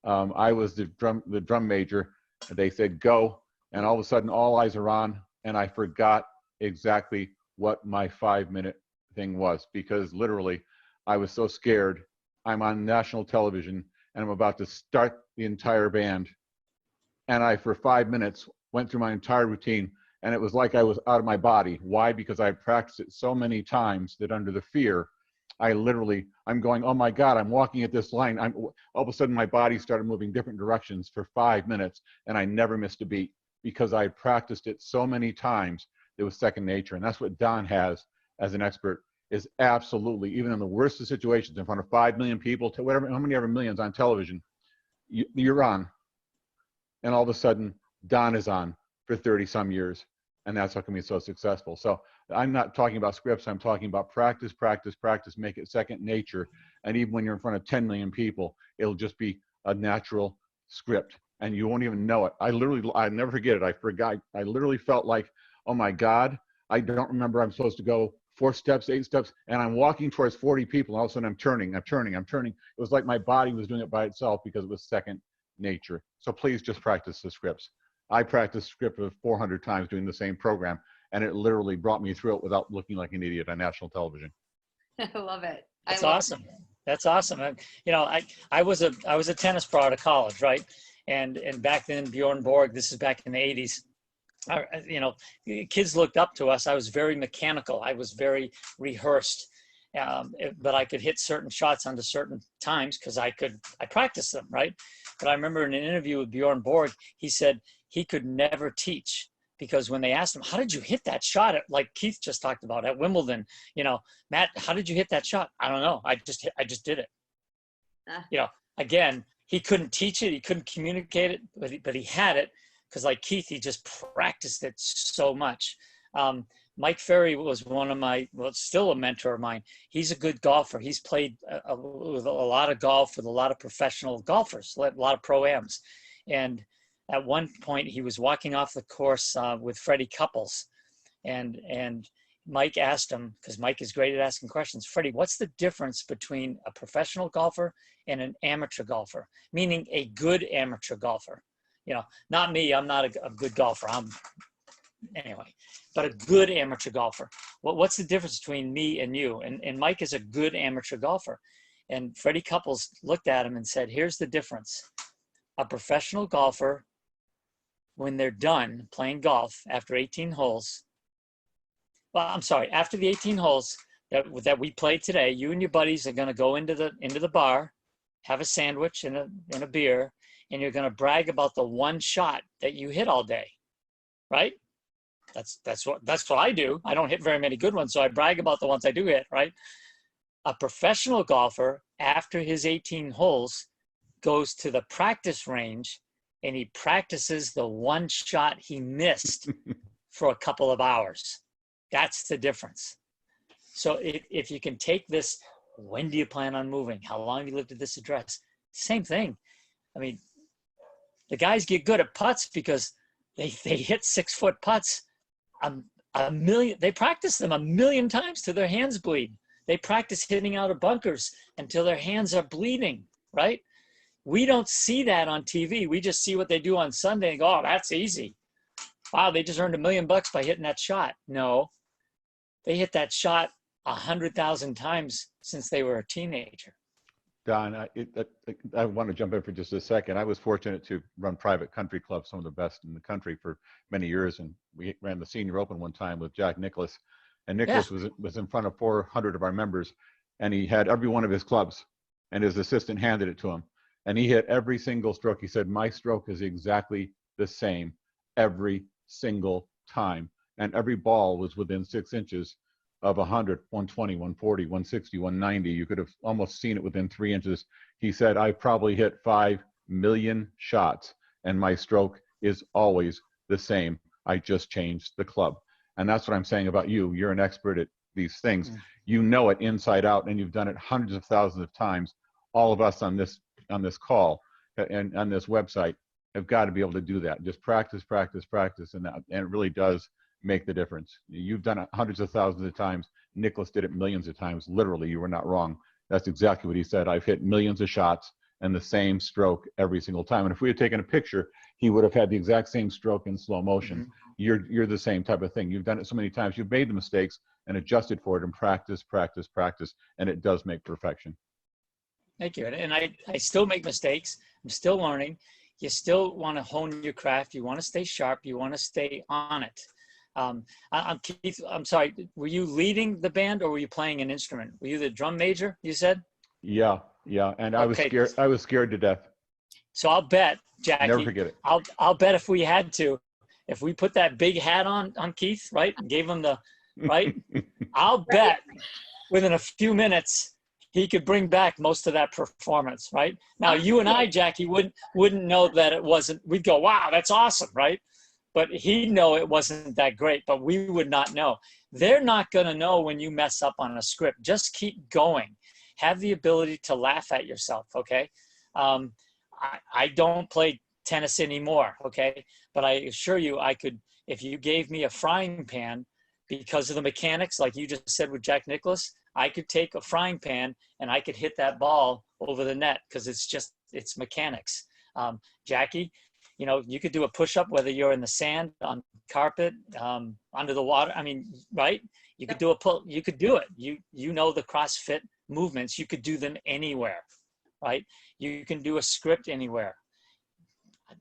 I was the drum major. They said, go. And all of a sudden, all eyes are on. And I forgot exactly what my 5-minute thing was, because literally I was so scared. I'm on national television and I'm about to start the entire band. And I, for 5 minutes, went through my entire routine, and it was like I was out of my body. Why? Because I practiced it so many times that under the fear, I'm going, oh my God, I'm walking at this line. All of a sudden my body started moving different directions for 5 minutes, and I never missed a beat because I practiced it so many times. It was second nature. And that's what Don has as an expert, is absolutely, even in the worst of situations, in front of 5 million people, to whatever, how many ever millions on television, you're on. And all of a sudden, Don is on for 30 some years. And that's how come he's so successful. So I'm not talking about scripts. I'm talking about practice, practice, practice, make it second nature. And even when you're in front of 10 million people, it'll just be a natural script and you won't even know it. I never forget it. I literally felt like, oh my God, I don't remember I'm supposed to go 4 steps, 8 steps, and I'm walking towards 40 people. And all of a sudden I'm turning. It was like my body was doing it by itself because it was second nature. So please just practice the scripts. I practiced script of 400 times doing the same program, and it literally brought me through it without looking like an idiot on national television. I love it. That's awesome. That's awesome. And, you know, I was a tennis pro out of college, right? And back then, Bjorn Borg, this is back in the 80s, you know, kids looked up to us. I was very mechanical. I was very rehearsed, but I could hit certain shots under certain times because I practiced them, right? But I remember in an interview with Bjorn Borg, he said he could never teach because when they asked him, how did you hit that shot, like Keith just talked about at Wimbledon, you know, Matt, how did you hit that shot? I don't know. I just did it. You know, again, he couldn't teach it. He couldn't communicate it, but he had it because like Keith, he just practiced it so much. Mike Ferry was one of my, well, still a mentor of mine. He's a good golfer. He's played with a lot of golf with a lot of professional golfers, a lot of pro-ams. And at one point he was walking off the course with Freddie Couples, and Mike asked him, because Mike is great at asking questions, Freddie, what's the difference between a professional golfer and an amateur golfer? Meaning a good amateur golfer. You know, not me, I'm not a good golfer. Anyway, but a good amateur golfer. What's the difference between me and you? And Mike is a good amateur golfer. And Freddie Couples looked at him and said, here's the difference. A professional golfer, when they're done playing golf after 18 holes, well, I'm sorry, after the 18 holes that we played today, you and your buddies are going to go into the bar, have a sandwich and a beer, and you're going to brag about the one shot that you hit all day, right? That's what I do. I don't hit very many good ones, so I brag about the ones I do hit, right? A professional golfer, after his 18 holes, goes to the practice range and he practices the one shot he missed for a couple of hours. That's the difference. So if you can take this, when do you plan on moving? How long have you lived at this address? Same thing. I mean, the guys get good at putts because they hit 6-foot putts they practice them 1,000,000 times till their hands bleed. They practice hitting out of bunkers until their hands are bleeding, right? We don't see that on TV. We just see what they do on Sunday and go, oh, that's easy. Wow, they just earned $1 million by hitting that shot. No, they hit that shot 100,000 times since they were a teenager. Don, I want to jump in for just a second. I was fortunate to run private country clubs, some of the best in the country for many years. And we ran the Senior Open one time with Jack Nicklaus. And Nicklaus was in front of 400 of our members, and he had every one of his clubs, and his assistant handed it to him. And he hit every single stroke. He said, my stroke is exactly the same every single time. And every ball was within 6 inches of 100, 120, 140, 160, 190. You could have almost seen it within 3 inches. He said, I probably hit 5 million shots, and my stroke is always the same. I just changed the club. And that's what I'm saying about you. You're an expert at these things. You know it inside out, and you've done it hundreds of thousands of times. All of us on this call and on this website, have got to be able to do that. Just practice, practice, practice, and it really does make the difference. You've done it hundreds of thousands of times. Nicholas did it millions of times. Literally, you were not wrong. That's exactly what he said. I've hit millions of shots and the same stroke every single time. And if we had taken a picture, he would have had the exact same stroke in slow motion. You're the same type of thing. You've done it so many times. You've made the mistakes and adjusted for it and practice, practice, practice, and it does make perfection. Thank you. And I still make mistakes. I'm still learning. You still want to hone your craft. You want to stay sharp. You want to stay on it. Keith, I'm sorry, were you leading the band or were you playing an instrument? Were you the drum major, you said? Yeah. And I was scared. I was scared to death. So I'll bet, Jackie, Never forget it. I'll bet if we had to, if we put that big hat on Keith, right, and gave him the, right, I'll bet within a few minutes, he could bring back most of that performance, right? Now, you and I, Jackie, wouldn't know that it wasn't, we'd go, wow, that's awesome, right? But he'd know it wasn't that great, but we would not know. They're not gonna know when you mess up on a script. Just keep going. Have the ability to laugh at yourself, okay? I don't play tennis anymore, okay? But I assure you I could, if you gave me a frying pan, because of the mechanics, like you just said with Jack Nicklaus, I could take a frying pan and I could hit that ball over the net because it's mechanics. Jackie, you know, you could do a push-up whether you're in the sand, on carpet, under the water. I mean, right? You could do a pull. You could do it. You know the CrossFit movements. You could do them anywhere, right? You can do a script anywhere.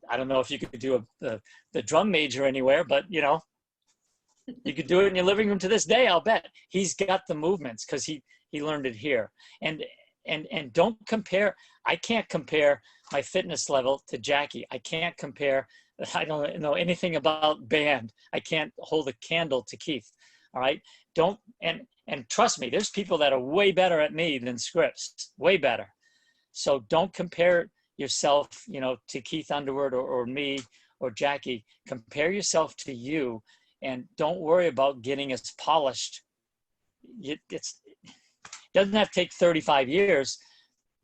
I don't know if you could do the drum major anywhere, but you know, you could do it in your living room to this day. I'll bet he's got the movements because he learned it here. And don't compare. I can't compare my fitness level to Jackie. I can't compare. I don't know anything about band. I can't hold a candle to Keith. All right. And trust me, there's people that are way better at me than scripts, way better. So don't compare yourself, you know, to Keith Underwood or me or Jackie. Compare yourself to you, and don't worry about getting as polished. It doesn't have to take 35 years,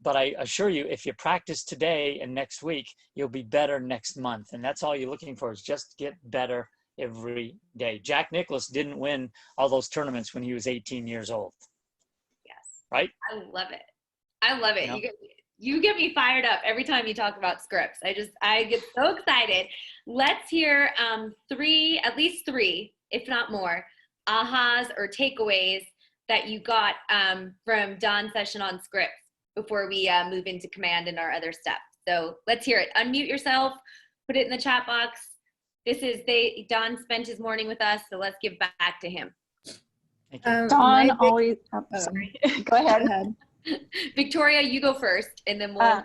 but I assure you, if you practice today and next week, you'll be better next month. And that's all you're looking for, is just get better every day. Jack Nicklaus didn't win all those tournaments when he was 18 years old. Yes. Right? I love it. I love it. You know? You get me fired up every time you talk about scripts. I get so excited. Let's hear at least three, if not more, ahas or takeaways that you got from Don's session on scripts before we move into command and our other steps. So let's hear it. Unmute yourself, put it in the chat box. Don spent his morning with us, so let's give back to him. Don always, sorry. Go ahead. Victoria, you go first, and then we'll.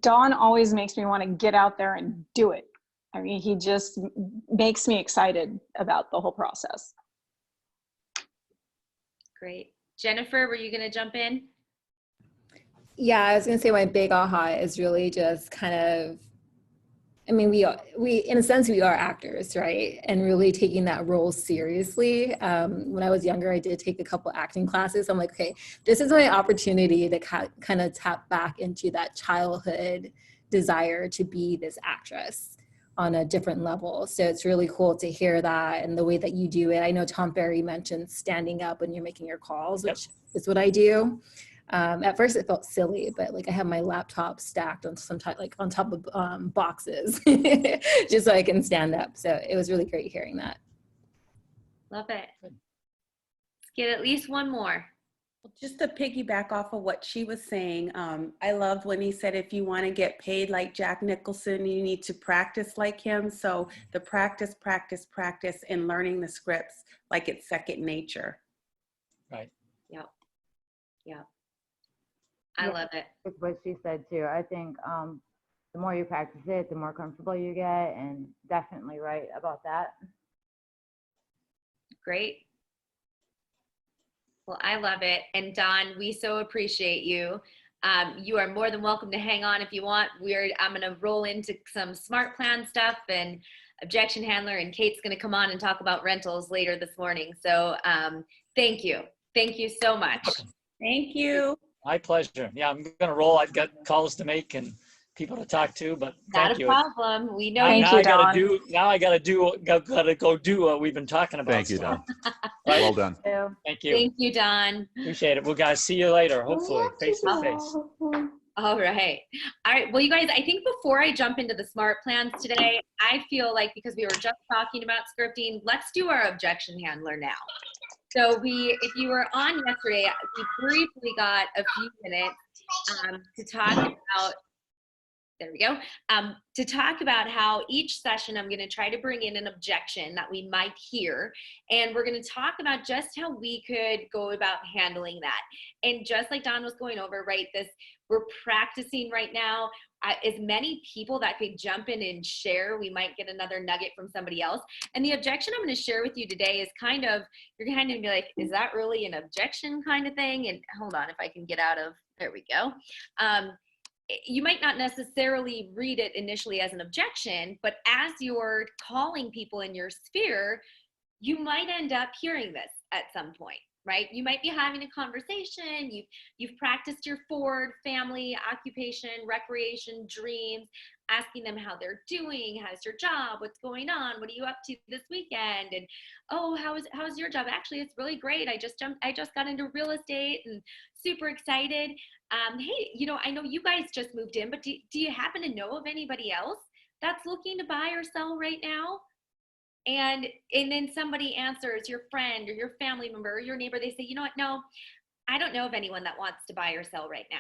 Don always makes me want to get out there and do it. I mean, he just makes me excited about the whole process. Great. Jennifer, were you going to jump in? Yeah, I was going to say my big aha is really just kind of, I mean, we in a sense, we are actors, right? And really taking that role seriously. When I was younger, I did take a couple acting classes. I'm like, okay, this is my opportunity to kind of tap back into that childhood desire to be this actress on a different level. So it's really cool to hear that and the way that you do it. I know Tom Ferry mentioned standing up when you're making your calls, which is what I do. At first it felt silly, but like I have my laptop stacked on on top of boxes just so I can stand up. So it was really great hearing that. Love it. Let's get at least one more. Just to piggyback off of what she was saying, I loved when he said, if you want to get paid like Jack Nicholson, you need to practice like him. So the practice, and learning the scripts like it's second nature. Right. Yep. Yep. I love it. It's what she said too. I think the more you practice it, the more comfortable you get, and definitely right about that. Great. Well, I love it. And Don, we so appreciate you. You are more than welcome to hang on if you want. I'm going to roll into some smart plan stuff and objection handler, and Kate's going to come on and talk about rentals later this morning. So thank you. Thank you so much. Thank you. My pleasure. Yeah, I'm going to roll. I've got calls to make, and people to talk to, but Not thank a you. problem. We know Now, you. Thank now you, I gotta Don. do. Now I gotta go do what we've been talking about. Thank you, still. Don. Right? Well done. So, Thank you. Thank you, Don. Appreciate it. Well, guys, see you later. Hopefully, face to face. All right. All right. Well, you guys, I think before I jump into the smart plans today, I feel like because we were just talking about scripting, let's do our objection handler now. So if you were on yesterday, we briefly got a few minutes to talk about, there we go, to talk about how each session I'm going to try to bring in an objection that we might hear. And we're going to talk about just how we could go about handling that. And just like Don was going over, right, we're practicing right now. As many people that could jump in and share, we might get another nugget from somebody else. And the objection I'm going to share with you today is you're kind of be like, is that really an objection kind of thing? And hold on, if I can get out of, there we go. You might not necessarily read it initially as an objection, but as you're calling people in your sphere, you might end up hearing this at some point, right? You might be having a conversation, you've practiced your Ford, family, occupation, recreation, dreams, asking them how they're doing, how's your job, what's going on, what are you up to this weekend, and oh, how's your job? Actually, it's really great. I just got into real estate and super excited. Hey, I know you guys just moved in, but do you happen to know of anybody else that's looking to buy or sell right now? And then somebody answers, your friend or your family member or your neighbor, they say, you know what, no, I don't know of anyone that wants to buy or sell right now.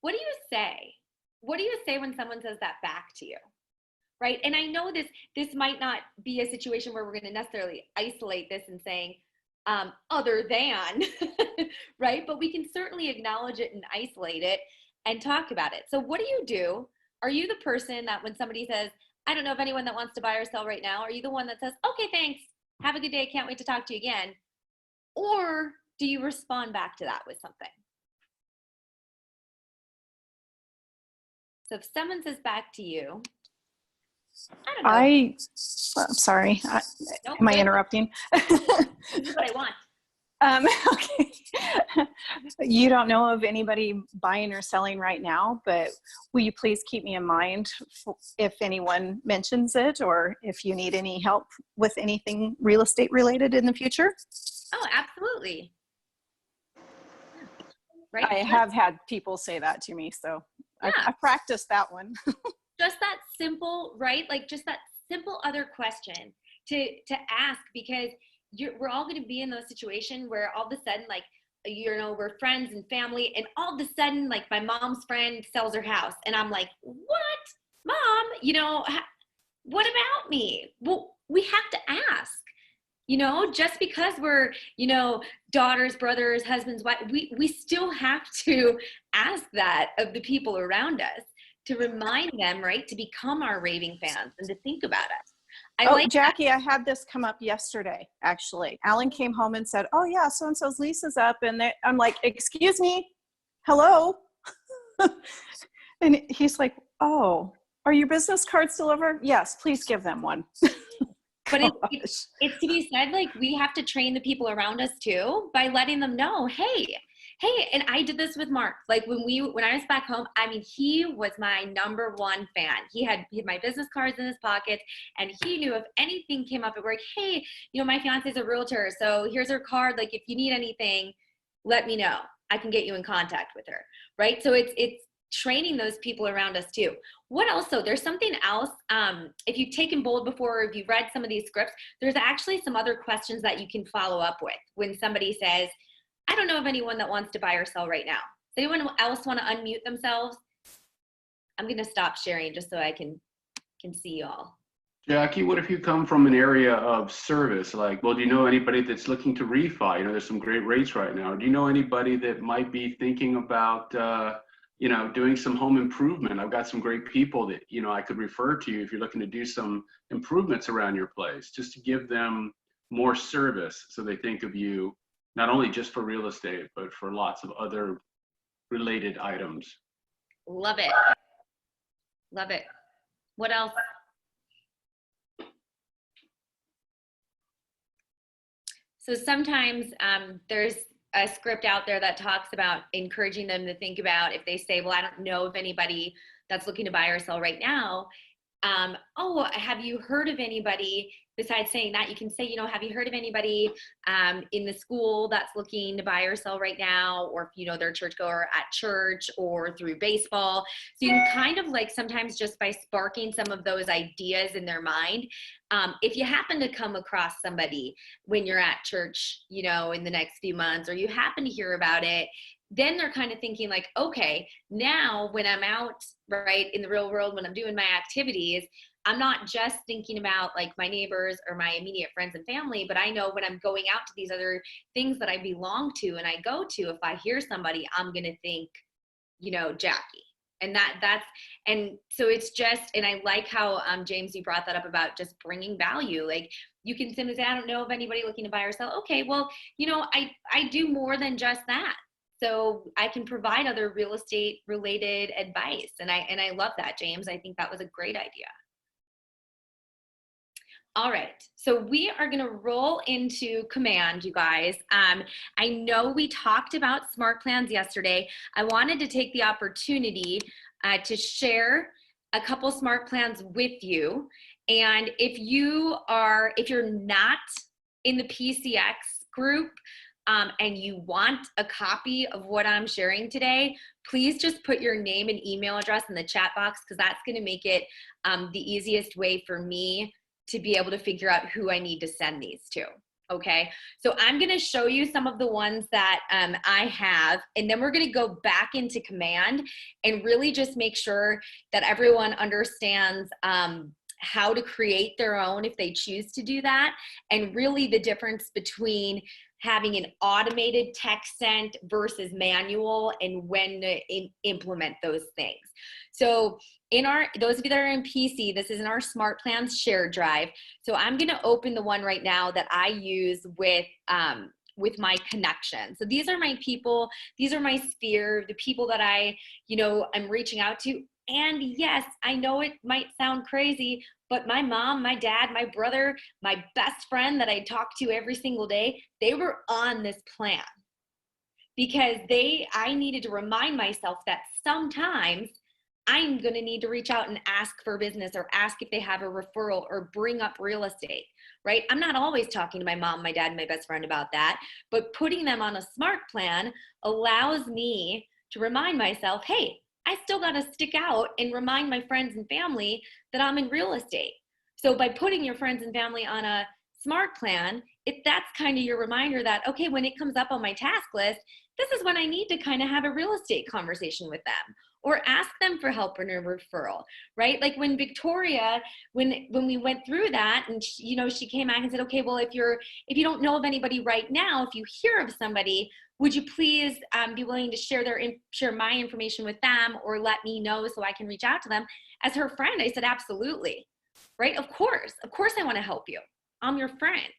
What do you say? What do you say when someone says that back to you? Right? And I know this might not be a situation where we're going to necessarily isolate this and saying, other than, right? But we can certainly acknowledge it and isolate it and talk about it. So what do? Are you the person that when somebody says, I don't know of anyone that wants to buy or sell right now, are you the one that says, okay, thanks, have a good day, can't wait to talk to you again? Or do you respond back to that with something? So if someone says back to you, I don't know. I'm sorry. Nope, Am I good. interrupting? This is what I want. Okay. You don't know of anybody buying or selling right now, but will you please keep me in mind if anyone mentions it or if you need any help with anything real estate related in the future? Oh, absolutely. Right. I have had people say that to me, so Yeah. I practiced that one. Just that simple, right? Like just that simple other question to ask, because we're all going to be in those situations where all of a sudden, like, we're friends and family, and all of a sudden, like, my mom's friend sells her house, and I'm like, what, mom? What about me? Well, we have to ask. Just because we're, daughters, brothers, husbands, wives, we still have to ask that of the people around us to remind them, right, to become our raving fans and to think about us. Jackie, I had this come up yesterday, actually. Alan came home and said, oh yeah, so-and-so's lease is up. And I'm like, excuse me, hello? And he's like, oh, are your business cards still over? Yes, please give them one. But it's to be said, like, we have to train the people around us too by letting them know, hey, and I did this with Mark. Like when I was back home, I mean, he was my number one fan. He had my business cards in his pocket, and he knew if anything came up at work, hey, my fiance's a realtor, so here's her card. Like if you need anything, let me know. I can get you in contact with her, right? So it's training those people around us too. What else? So there's something else. If you've taken Bold before, or if you've read some of these scripts, there's actually some other questions that you can follow up with when somebody says, I don't know of anyone that wants to buy or sell right now. Does anyone else want to unmute themselves? I'm going to stop sharing just so I can see y'all. Jackie, what if you come from an area of service? Like, well, do you know anybody that's looking to refi? There's some great rates right now. Do you know anybody that might be thinking about, doing some home improvement? I've got some great people that, I could refer to you if you're looking to do some improvements around your place, just to give them more service so they think of you, not only just for real estate, but for lots of other related items. Love it. Love it. What else? So sometimes there's a script out there that talks about encouraging them to think about if they say, well, I don't know of anybody that's looking to buy or sell right now. Oh, have you heard of anybody? Besides saying that, you can say, you know, have you heard of anybody in the school that's looking to buy or sell right now? Or if you know they're a churchgoer at church or through baseball. So you can kind of like sometimes just by sparking some of those ideas in their mind, if you happen to come across somebody when you're at church, you know, in the next few months, or you happen to hear about it, then they're kind of thinking like, okay, now when I'm out, right, in the real world, when I'm doing my activities, I'm not just thinking about like my neighbors or my immediate friends and family, but I know when I'm going out to these other things that I belong to and I go to, if I hear somebody, I'm going to think, you know, Jackie. And and so it's just, and I like how, James, you brought that up about just bringing value. Like you can simply say, I don't know of anybody looking to buy or sell. Okay, well, you know, I do more than just that. So I can provide other real estate related advice. And I love that, James. I think that was a great idea. All right, so we are gonna roll into command, you guys. I know we talked about smart plans yesterday. I wanted to take the opportunity to share a couple smart plans with you. And if you're not in the PCX group, and you want a copy of what I'm sharing today, please just put your name and email address in the chat box, because that's going to make it the easiest way for me to be able to figure out who I need to send these to. Okay, so I'm going to show you some of the ones that I have, and then we're going to go back into command and really just make sure that everyone understands how to create their own if they choose to do that, and really the difference between having an automated text sent versus manual and when to implement those things. So those of you that are in PC, this is in our Smart Plans shared drive. So I'm gonna open the one right now that I use with my connection. So these are my people, these are my sphere, the people that I'm reaching out to. And yes, I know it might sound crazy, but my mom, my dad, my brother, my best friend that I talk to every single day, they were on this plan because I needed to remind myself that sometimes I'm going to need to reach out and ask for business or ask if they have a referral or bring up real estate, right? I'm not always talking to my mom, my dad, and my best friend about that, but putting them on a smart plan allows me to remind myself, hey, I still got to stick out and remind my friends and family that I'm in real estate. So by putting your friends and family on a smart plan, that's kind of your reminder that, okay, when it comes up on my task list, this is when I need to kind of have a real estate conversation with them or ask them for help or a referral, right? Like when Victoria, when we went through that and she came back and said, okay, well, if you don't know of anybody right now, if you hear of somebody, would you please be willing to share my information with them or let me know so I can reach out to them? As her friend, I said, absolutely, right? Of course I want to help you. I'm your friend.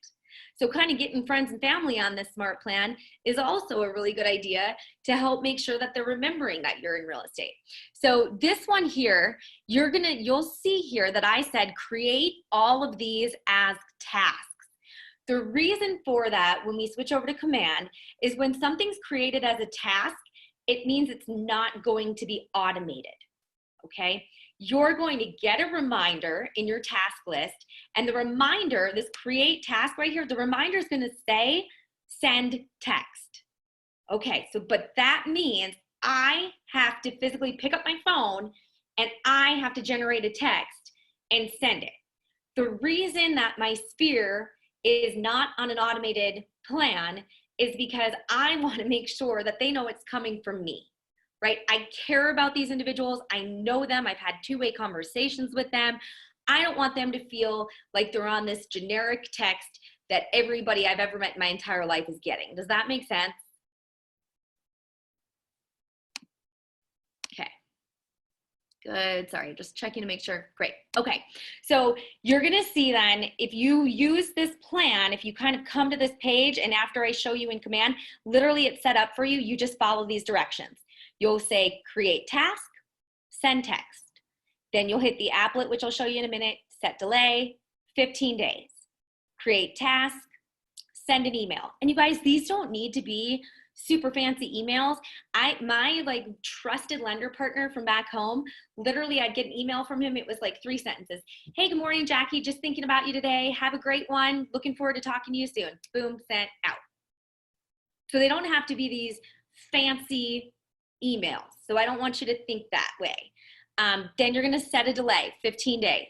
So kind of getting friends and family on this smart plan is also a really good idea to help make sure that they're remembering that you're in real estate. So this one here, you'll see here that I said create all of these as tasks. The reason for that, when we switch over to command, is when something's created as a task, it means it's not going to be automated, okay? You're going to get a reminder in your task list, and the reminder, this create task right here, the reminder is going to say send text. Okay, but that means I have to physically pick up my phone and I have to generate a text and send it. The reason that my sphere is not on an automated plan is because I want to make sure that they know it's coming from me, right? I care about these individuals. I know them. I've had two-way conversations with them. I don't want them to feel like they're on this generic text that everybody I've ever met in my entire life is getting. Does that make sense? Okay. Good, sorry, just checking to make sure. Great, okay. So you're gonna see then, if you use this plan, if you kind of come to this page and after I show you in command, literally it's set up for you, you just follow these directions. You'll say create task, send text. Then you'll hit the applet, which I'll show you in a minute, set delay, 15 days. Create task, send an email. And you guys, these don't need to be super fancy emails. My like trusted lender partner from back home, literally I'd get an email from him. It was like 3 sentences. Hey, good morning, Jackie. Just thinking about you today. Have a great one. Looking forward to talking to you soon. Boom, sent out. So they don't have to be these fancy emails. So I don't want you to think that way. Then you're going to set a delay, 15 days.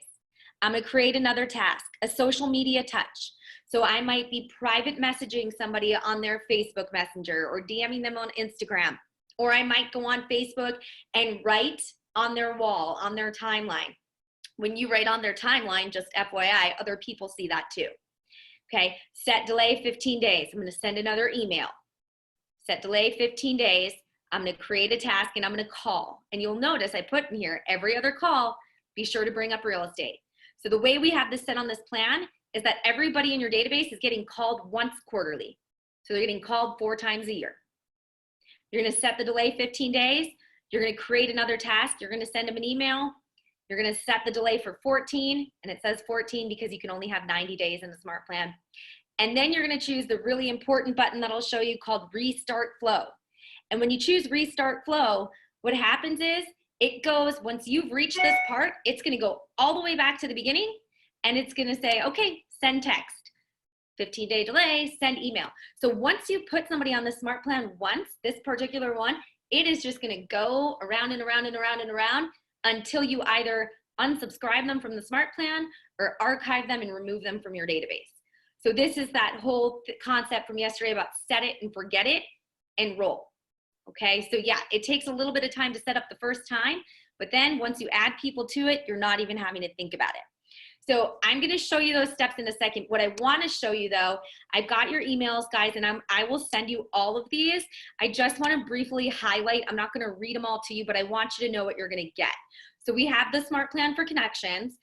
I'm going to create another task, a social media touch. So I might be private messaging somebody on their Facebook Messenger or DMing them on Instagram, or I might go on Facebook and write on their wall, on their timeline. When you write on their timeline, just FYI, other people see that too. Okay, set delay 15 days. I'm going to send another email. Set delay 15 days. I'm going to create a task and I'm going to call. And you'll notice I put in here every other call, be sure to bring up real estate. So the way we have this set on this plan is that everybody in your database is getting called once quarterly. So they're getting called 4 times a year. You're going to set the delay 15 days. You're going to create another task. You're going to send them an email. You're going to set the delay for 14, and it says 14 because you can only have 90 days in the SMART plan. And then you're going to choose the really important button that I'll show you called Restart Flow. And when you choose Restart Flow, what happens is it goes, once you've reached this part, it's going to go all the way back to the beginning, and it's going to say, okay, send text, 15-day delay, send email. So once you put somebody on the SMART plan once, this particular one, it is just going to go around and around and around and around until you either unsubscribe them from the SMART plan or archive them and remove them from your database. So this is that whole concept from yesterday about set it and forget it and roll. Okay, so yeah, it takes a little bit of time to set up the first time, but then once you add people to it, you're not even having to think about it. So I'm going to show you those steps in a second. What I want to show you though, I've got your emails, guys, and I will send you all of these. I just want to briefly highlight, I'm not going to read them all to you, but I want you to know what you're going to get. So we have the SMART plan for connections.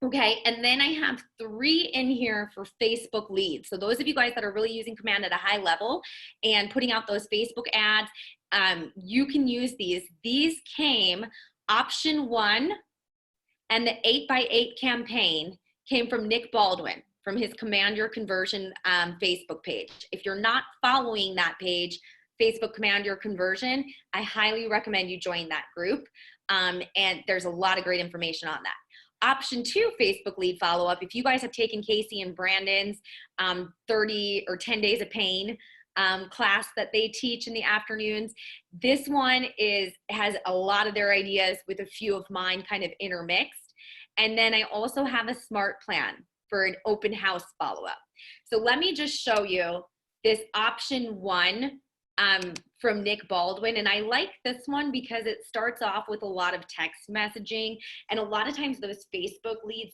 Okay, and then I have 3 in here for Facebook leads. So those of you guys that are really using command at a high level and putting out those Facebook ads, you can use these. These came, option 1 and the 8x8 campaign came from Nick Baldwin from his Command Your Conversion Facebook page. If you're not following that page, Facebook Command Your Conversion, I highly recommend you join that group. And there's a lot of great information on that. Option 2, Facebook lead follow-up. If you guys have taken Casey and Brandon's 30 or 10 days of pain class that they teach in the afternoons, this one has a lot of their ideas with a few of mine kind of intermixed. And then I also have a SMART plan for an open house follow-up. So let me just show you this option 1 from Nick Baldwin. And I like this one because it starts off with a lot of text messaging. And a lot of times those Facebook leads,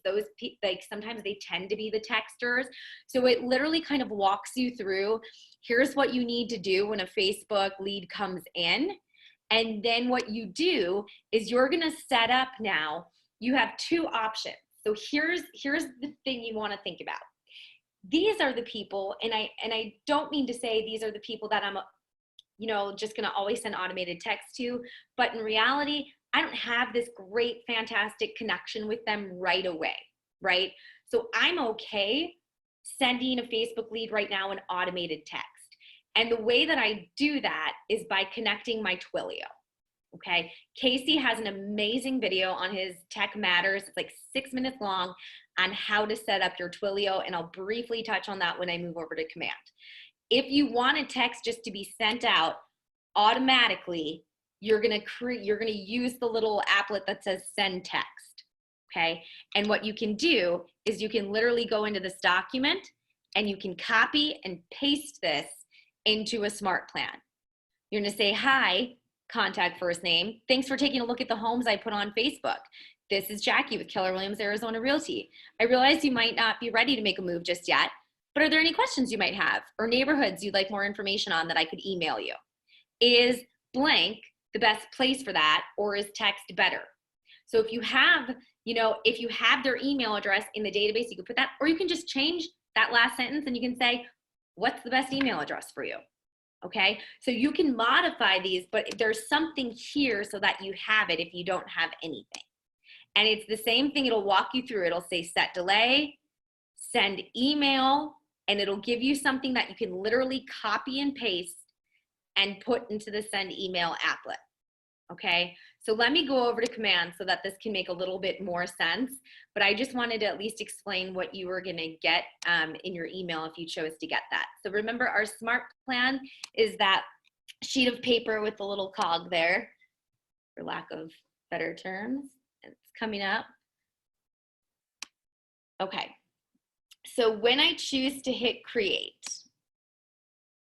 like sometimes they tend to be the texters. So it literally kind of walks you through, here's what you need to do when a Facebook lead comes in. And then what you do is you're going to set up now, you have 2 options. So here's the thing you want to think about. These are the people, and I don't mean to say these are the people that I'm just going to always send automated text to, but in reality, I don't have this great, fantastic connection with them right away, right? So I'm okay sending a Facebook lead right now in automated text. And the way that I do that is by connecting my Twilio, okay? Casey has an amazing video on his Tech Matters. It's like 6 minutes long on how to set up your Twilio, and I'll briefly touch on that when I move over to Command. If you want a text just to be sent out automatically, you're gonna use the little applet that says send text, okay? And what you can do is you can literally go into this document and you can copy and paste this into a SMART plan. You're gonna say, hi, contact first name. Thanks for taking a look at the homes I put on Facebook. This is Jackie with Keller Williams Arizona Realty. I realize you might not be ready to make a move just yet, but are there any questions you might have or neighborhoods you'd like more information on that I could email you? Is blank the best place for that, or is text better? So if you have, if you have their email address in the database, you can put that, or you can just change that last sentence and you can say, what's the best email address for you? Okay, so you can modify these, but there's something here so that you have it if you don't have anything. And it's the same thing, it'll walk you through. It'll say set delay, send email, and it'll give you something that you can literally copy and paste and put into the send email applet. Okay, so let me go over to command so that this can make a little bit more sense, but I just wanted to at least explain what you were gonna get in your email if you chose to get that. So remember, our smart plan is that sheet of paper with the little cog there, for lack of better terms. It's coming up. Okay, so when I choose to hit create,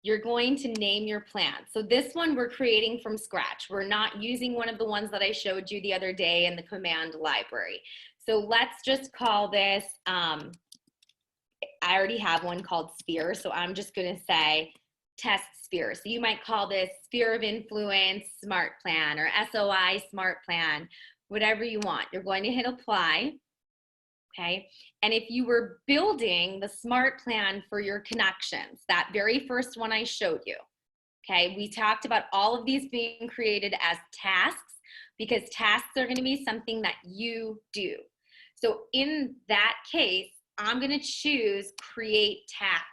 you're going to name your plan. So this one we're creating from scratch. We're not using one of the ones that I showed you the other day in the command library. So let's just call this, I already have one called sphere, so I'm just gonna say test sphere. So you might call this sphere of influence smart plan or SOI smart plan, whatever you want. You're going to hit apply. Okay, and if you were building the smart plan for your connections, that very first one I showed you, okay, we talked about all of these being created as tasks because tasks are going to be something that you do. So in that case, I'm going to choose create task,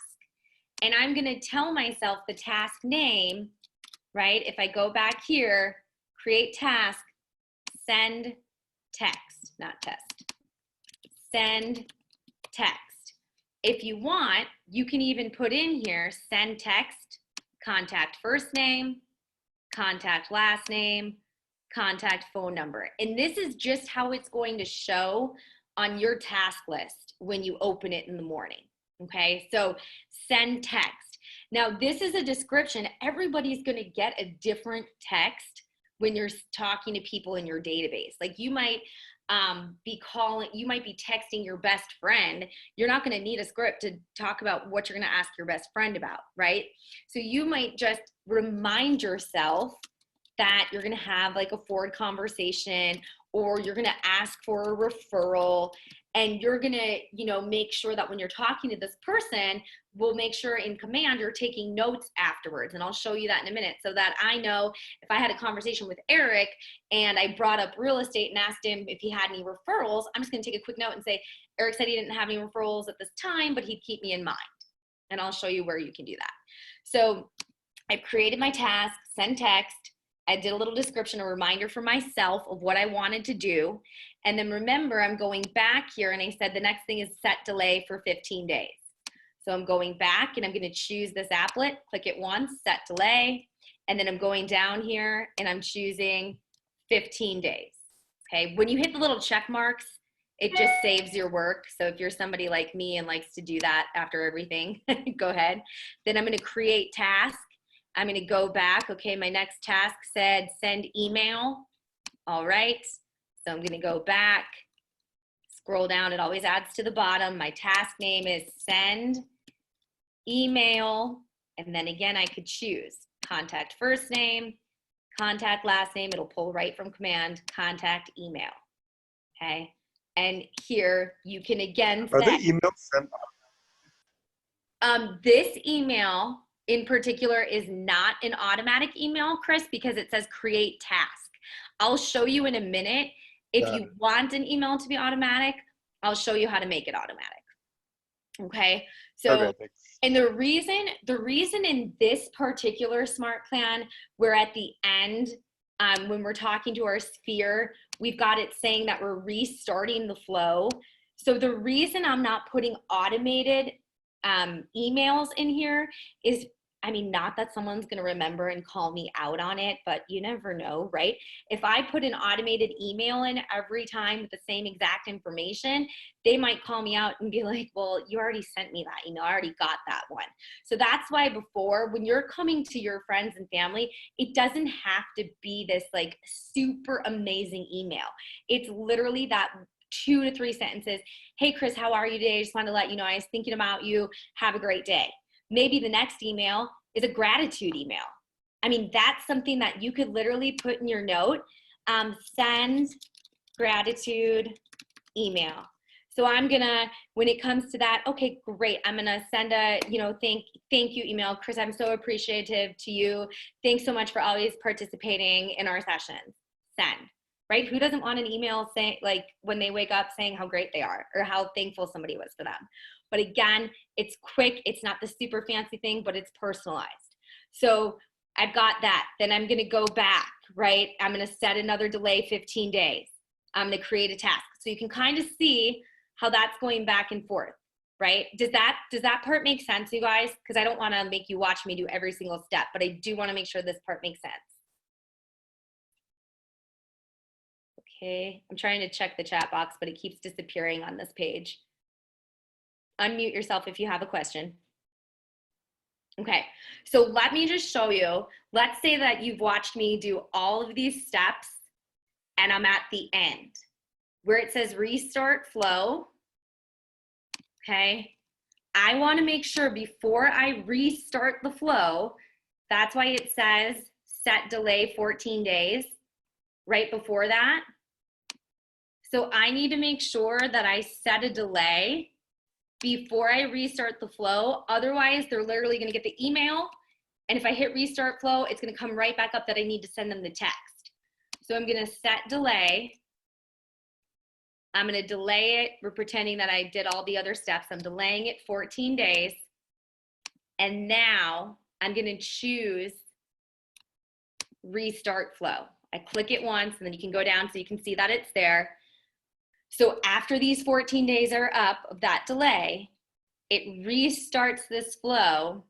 and I'm going to tell myself the task name, right? If I go back here, create task, send text, not test. Send text. If you want, you can even put in here, send text, contact first name, contact last name, contact phone number. And this is just how it's going to show on your task list when you open it in the morning. Okay, so send text. Now this is a description. Everybody's going to get a different text when you're talking to people in your database. Like you might you might be texting your best friend. You're not going to need a script to talk about what you're going to ask your best friend about, right? So you might just remind yourself that you're going to have like a forward conversation, or you're going to ask for a referral, and you're going to, you know, make sure that when you're talking to this person, we'll make sure in command you're taking notes afterwards. And I'll show you that in a minute, so that I know if I had a conversation with Eric and I brought up real estate and asked him if he had any referrals, I'm just going to take a quick note and say, Eric said he didn't have any referrals at this time, but he'd keep me in mind. And I'll show you where you can do that. So I've created my task, send text. I did a little description, a reminder for myself of what I wanted to do. And then remember, I'm going back here and I said the next thing is set delay for 15 days. So I'm going back and I'm going to choose this applet, click it once, set delay. And then I'm going down here and I'm choosing 15 days. Okay, when you hit the little check marks, it just saves your work. So if you're somebody like me and likes to do that after everything, go ahead. Then I'm going to create task. I'm going to go back. Okay, my next task said send email. All right, so I'm going to go back, scroll down. It always adds to the bottom. My task name is send email. And then again, I could choose contact first name, contact last name. It'll pull right from command, contact email. Okay, and here you can again Are say, the emails sent? this email in particular is not an automatic email, Chris, because it says create task. I'll show you in a minute. If you want an email to be automatic, I'll show you how to make it automatic. Okay, so Okay, thanks. and the reason in this particular smart plan, we're at the end, when we're talking to our sphere, we've got it saying that we're restarting the flow. So the reason I'm not putting automated emails in here is, I mean, not that someone's going to remember and call me out on it, but you never know, right? If I put an automated email in every time with the same exact information, they might call me out and be like, well, you already sent me that email. I already got that one. So that's why before, when you're coming to your friends and family, it doesn't have to be this like super amazing email. It's literally that 2 to 3 sentences. Hey, Chris, how are you today? I just wanted to let you know I was thinking about you. Have a great day. Maybe the next email is a gratitude email. I mean, that's something that you could literally put in your note, send gratitude email. So I'm gonna, when it comes to that, okay, great. I'm gonna send a, you know, thank you email. Chris, I'm so appreciative to you. Thanks so much for always participating in our sessions. Send, right? Who doesn't want an email saying, like, when they wake up saying how great they are or how thankful somebody was for them? But again, it's quick. It's not the super fancy thing, but it's personalized. So I've got that. Then I'm going to go back, right? I'm going to set another delay 15 days. I'm going to create a task. So you can kind of see how that's going back and forth, right? Does that part make sense, you guys? Because I don't want to make you watch me do every single step, but I do want to make sure this part makes sense. Okay, I'm trying to check the chat box, but it keeps disappearing on this page. Unmute yourself if you have a question. Okay, so let me just show you. Let's say that you've watched me do all of these steps and I'm at the end where it says restart flow. Okay, I want to make sure before I restart the flow, that's why it says set delay 14 days right before that. So I need to make sure that I set a delay before I restart the flow. Otherwise, they're literally going to get the email. And if I hit restart flow, it's going to come right back up that I need to send them the text. So I'm going to set delay. I'm going to delay it. We're pretending that I did all the other steps. I'm delaying it 14 days. And now I'm going to choose restart flow. I click it once and then you can go down so you can see that it's there. So after these 14 days are up of that delay, it restarts this flow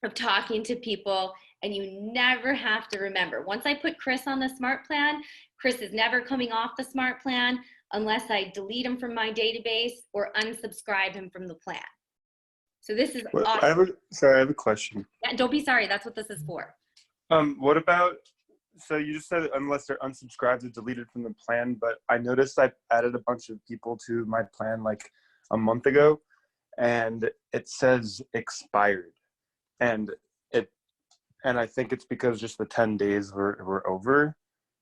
of talking to people, and you never have to remember. Once I put Chris on the smart plan, Chris is never coming off the smart plan unless I delete him from my database or unsubscribe him from the plan. So this is awesome. Sorry, I have a question. Yeah, don't be sorry, that's what this is for. What about, so you just said unless they're unsubscribed or deleted from the plan, but I noticed I added a bunch of people to my plan like a month ago, and it says expired. And I think it's because just the 10 days were over.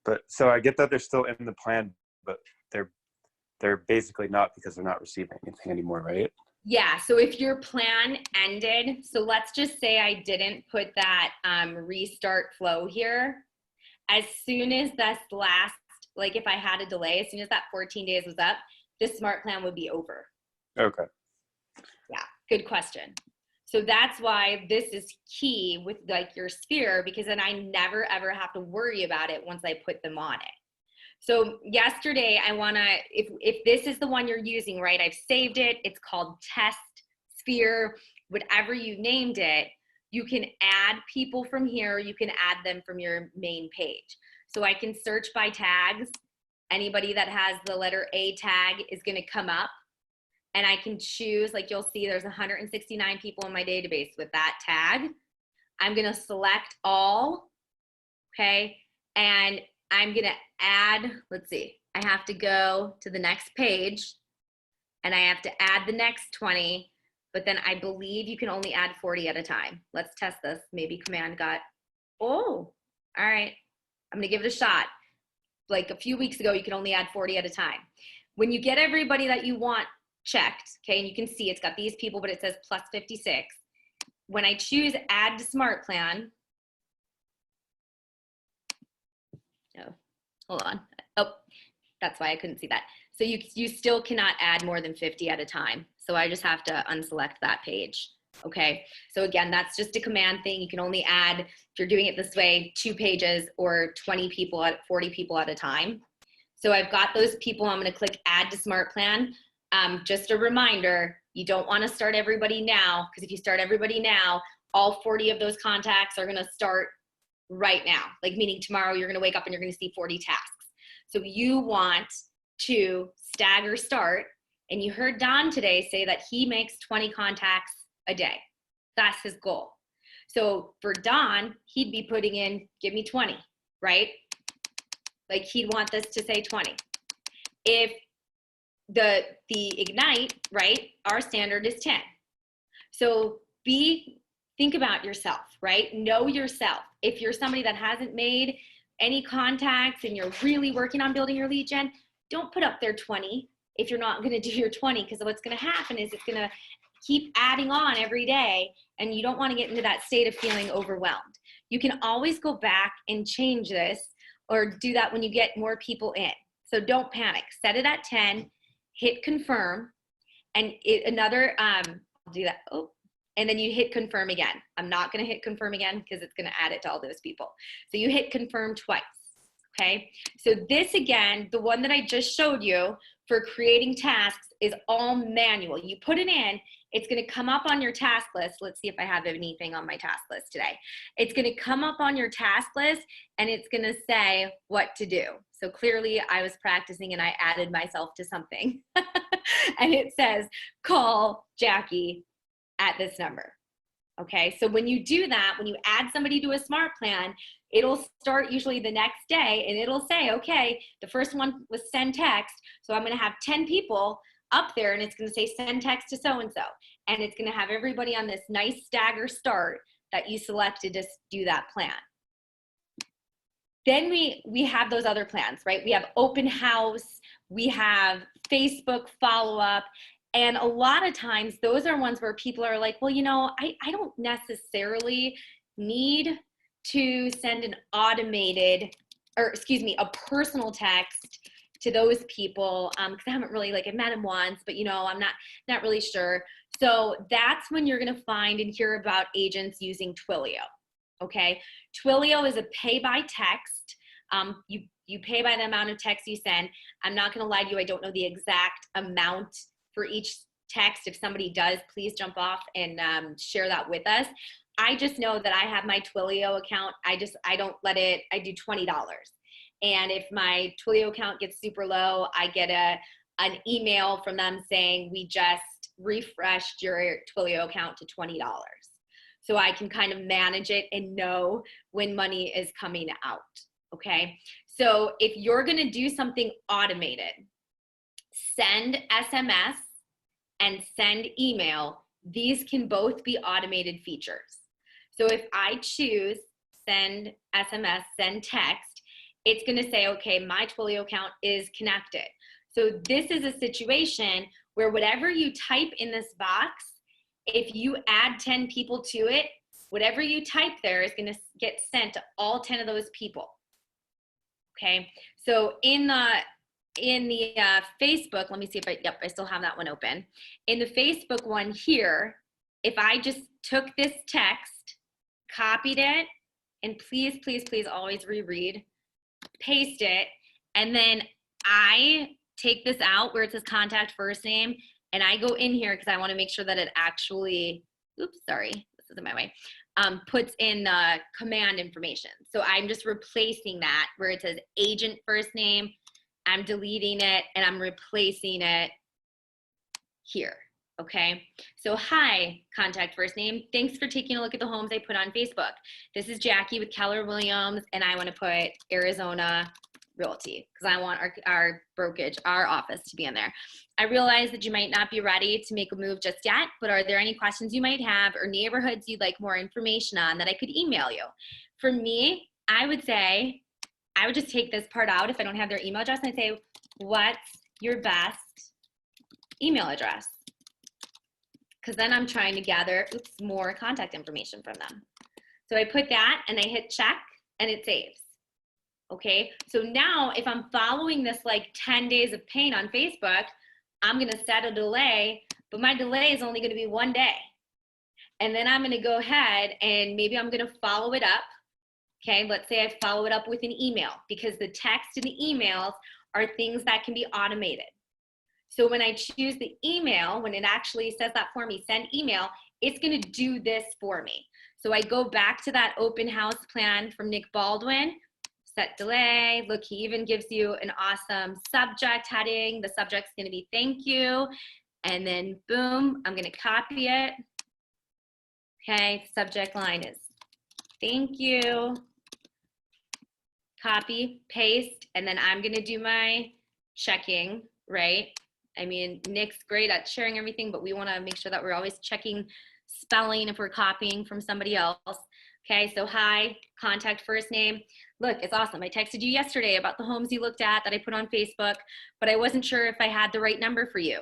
But so I get that they're still in the plan, but they're basically not because they're not receiving anything anymore, right? Yeah, so if your plan ended, so let's just say I didn't put that restart flow here. As soon as this last, like if I had a delay, as soon as that 14 days was up, this smart plan would be over. Okay. Yeah, good question. So that's why this is key with like your sphere, because then I never ever have to worry about it once I put them on it. So yesterday I wanna, if this is the one you're using, right, I've saved it, it's called test sphere, whatever you named it, you can add people from here, you can add them from your main page. So I can search by tags. Anybody that has the letter A tag is gonna come up, and I can choose, like you'll see there's 169 people in my database with that tag. I'm gonna select all, okay? And I'm gonna add, let's see, I have to go to the next page and I have to add the next 20, but then I believe you can only add 40 at a time. Let's test this. Maybe command got, oh, all right. I'm gonna give it a shot. Like a few weeks ago, you could only add 40 at a time. When you get everybody that you want checked, okay, and you can see it's got these people, but it says plus 56. When I choose add to smart plan, oh, hold on. Oh, that's why I couldn't see that. So you still cannot add more than 50 at a time. So I just have to unselect that page. Okay, so again, that's just a command thing. You can only add, if you're doing it this way, 2 pages or 20 people at 40 people at a time. So I've got those people. I'm going to click add to smart plan. Just a reminder, you don't want to start everybody now, because if you start everybody now, all 40 of those contacts are going to start right now. Like meaning tomorrow you're going to wake up and you're going to see 40 tasks. So you want to stagger start. And you heard Don today say that he makes 20 contacts a day. That's his goal. So for Don, he'd be putting in, give me 20, right? Like he'd want this to say 20. If the Ignite, right, our standard is 10. So think about yourself, right? Know yourself. If you're somebody that hasn't made any contacts and you're really working on building your lead gen, don't put up their 20 if you're not going to do your 20, because what's going to happen is it's going to keep adding on every day, and you don't want to get into that state of feeling overwhelmed. You can always go back and change this or do that when you get more people in. So don't panic. Set it at 10, hit confirm, and I'll do that. Oh, and then you hit confirm again. I'm not going to hit confirm again because it's going to add it to all those people. So you hit confirm twice. Okay. So this again, the one that I just showed you for creating tasks is all manual. You put it in, it's going to come up on your task list. Let's see if I have anything on my task list today. It's going to come up on your task list and it's going to say what to do. So clearly I was practicing and I added myself to something. And it says, call Jackie at this number. Okay, so when you do that, when you add somebody to a smart plan, it'll start usually the next day and it'll say, okay, the first one was send text. So I'm going to have 10 people up there and it's going to say send text to so-and-so. And it's going to have everybody on this nice stagger start that you selected to do that plan. Then we have those other plans, right? We have open house, we have Facebook follow-up. And a lot of times those are ones where people are like, well, you know, I don't necessarily need to send an automated, or excuse me, a personal text to those people because I haven't really, like, I've met them once, but you know, I'm not really sure. So that's when you're gonna find and hear about agents using Twilio, okay? Twilio is a pay by text. You pay by the amount of text you send. I'm not gonna lie to you, I don't know the exact amount for each text. If somebody does, please jump off and share that with us. I just know that I have my Twilio account. I don't let it, I do $20. And if my Twilio account gets super low, I get an email from them saying, we just refreshed your Twilio account to $20. So I can kind of manage it and know when money is coming out, okay? So if you're gonna do something automated, send SMS and send email. These can both be automated features. So if I choose send SMS, send text, it's gonna say, okay, my Twilio account is connected. So this is a situation where whatever you type in this box, if you add 10 people to it, whatever you type there is gonna get sent to all 10 of those people, okay? So in the Facebook, let me see if I still have that one open. In the Facebook one here, if I just took this text, copied it, and please, please, please always reread, paste it, and then I take this out where it says contact first name, and I go in here because I want to make sure that it actually, oops, sorry, this isn't my way, puts in the command information. So I'm just replacing that where it says agent first name, I'm deleting it and I'm replacing it here, okay? So hi, contact first name. Thanks for taking a look at the homes I put on Facebook. This is Jackie with Keller Williams and I wanna put Arizona Realty because I want our brokerage, our office to be in there. I realize that you might not be ready to make a move just yet, but are there any questions you might have or neighborhoods you'd like more information on that I could email you? For me, I would say, I would just take this part out if I don't have their email address and I'd say, what's your best email address? Because then I'm trying to gather more contact information from them. So I put that and I hit check and it saves. Okay, so now if I'm following this like 10 days of pain on Facebook, I'm gonna set a delay, but my delay is only gonna be 1 day. And then I'm gonna go ahead and maybe I'm gonna follow it up. Okay, let's say I follow it up with an email because the text and the emails are things that can be automated. So when I choose the email, when it actually says that for me, send email, it's gonna do this for me. So I go back to that open house plan from Nick Baldwin, set delay. Look, he even gives you an awesome subject heading. The subject's gonna be thank you. And then boom, I'm gonna copy it. Okay, subject line is thank you. Copy, paste, and then I'm gonna do my checking, right? I mean, Nick's great at sharing everything, but we wanna make sure that we're always checking spelling if we're copying from somebody else. Okay, so hi, contact first name. Look, it's awesome. I texted you yesterday about the homes you looked at that I put on Facebook, but I wasn't sure if I had the right number for you.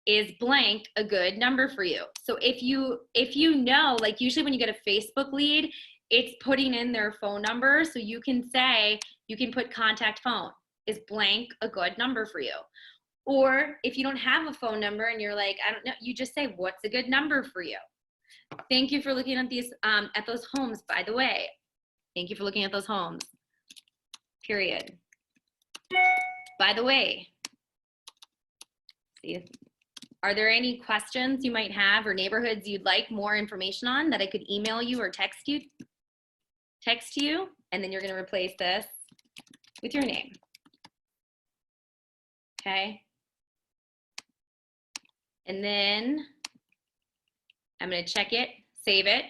Is blank a good number for you? So if you know, like usually when you get a Facebook lead, it's putting in their phone number. So you can say, you can put contact phone. Is blank a good number for you? Or if you don't have a phone number and you're like, I don't know, you just say, what's a good number for you? Thank you for looking at these, at those homes, by the way. Thank you for looking at those homes. Period. By the way, see, are there any questions you might have or neighborhoods you'd like more information on that I could email you or text you? Text you, and then you're gonna replace this with your name. Okay. And then I'm gonna check it, save it,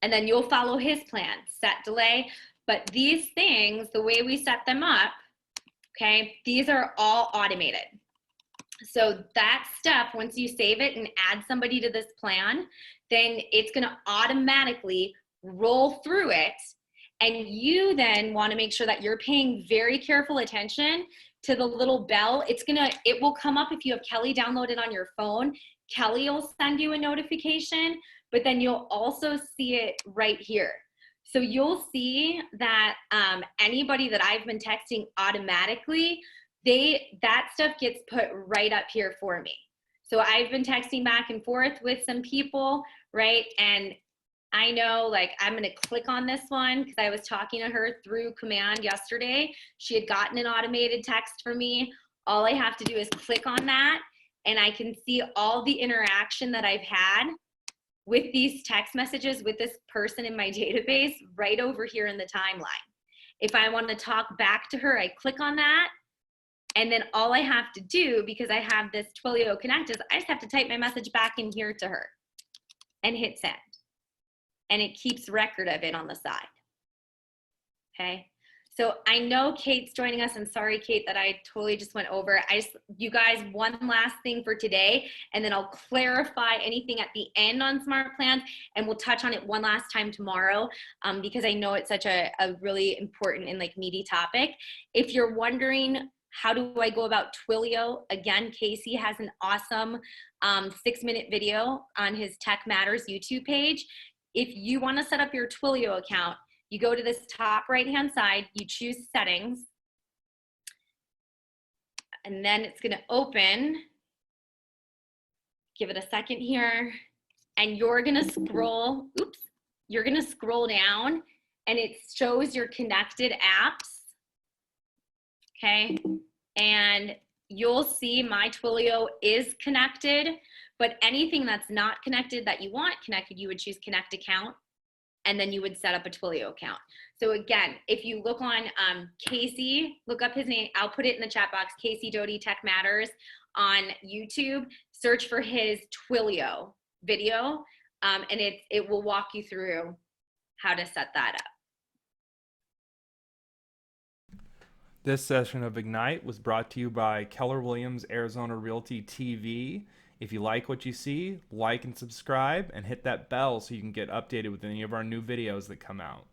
and then you'll follow his plan, set delay. But these things, the way we set them up, okay, these are all automated. So that step, once you save it and add somebody to this plan, then it's gonna automatically roll through it. And you then wanna make sure that you're paying very careful attention to the little bell. It will come up if you have Kelly downloaded on your phone. Kelly will send you a notification, but then you'll also see it right here. So you'll see that anybody that I've been texting automatically, that stuff gets put right up here for me. So I've been texting back and forth with some people, right? And I know, like, I'm gonna click on this one because I was talking to her through command yesterday. She had gotten an automated text from me. All I have to do is click on that and I can see all the interaction that I've had with these text messages with this person in my database right over here in the timeline. If I want to talk back to her, I click on that. And then all I have to do, because I have this Twilio Connect, is I just have to type my message back in here to her and hit send. And it keeps record of it on the side. Okay. So I know Kate's joining us. I'm sorry, Kate, that I totally just went over. You guys, one last thing for today, and then I'll clarify anything at the end on smart plans, and we'll touch on it one last time tomorrow, because I know it's such a really important and like meaty topic. If you're wondering, how do I go about Twilio? Again, Casey has an awesome 6-minute video on his Tech Matters YouTube page. If you want to set up your Twilio account, you go to this top right-hand side, you choose settings, and then it's going to open. Give it a second here, and you're going to scroll, you're going to scroll down, and it shows your connected apps. Okay, and you'll see my Twilio is connected, but anything that's not connected that you want connected, you would choose connect account, and then you would set up a Twilio account. So again, if you look on Casey, look up his name, I'll put it in the chat box, Casey Doty Tech Matters on YouTube, search for his Twilio video, and it will walk you through how to set that up. This session of Ignite was brought to you by Keller Williams Arizona Realty TV. If you like what you see, like and subscribe, and hit that bell so you can get updated with any of our new videos that come out.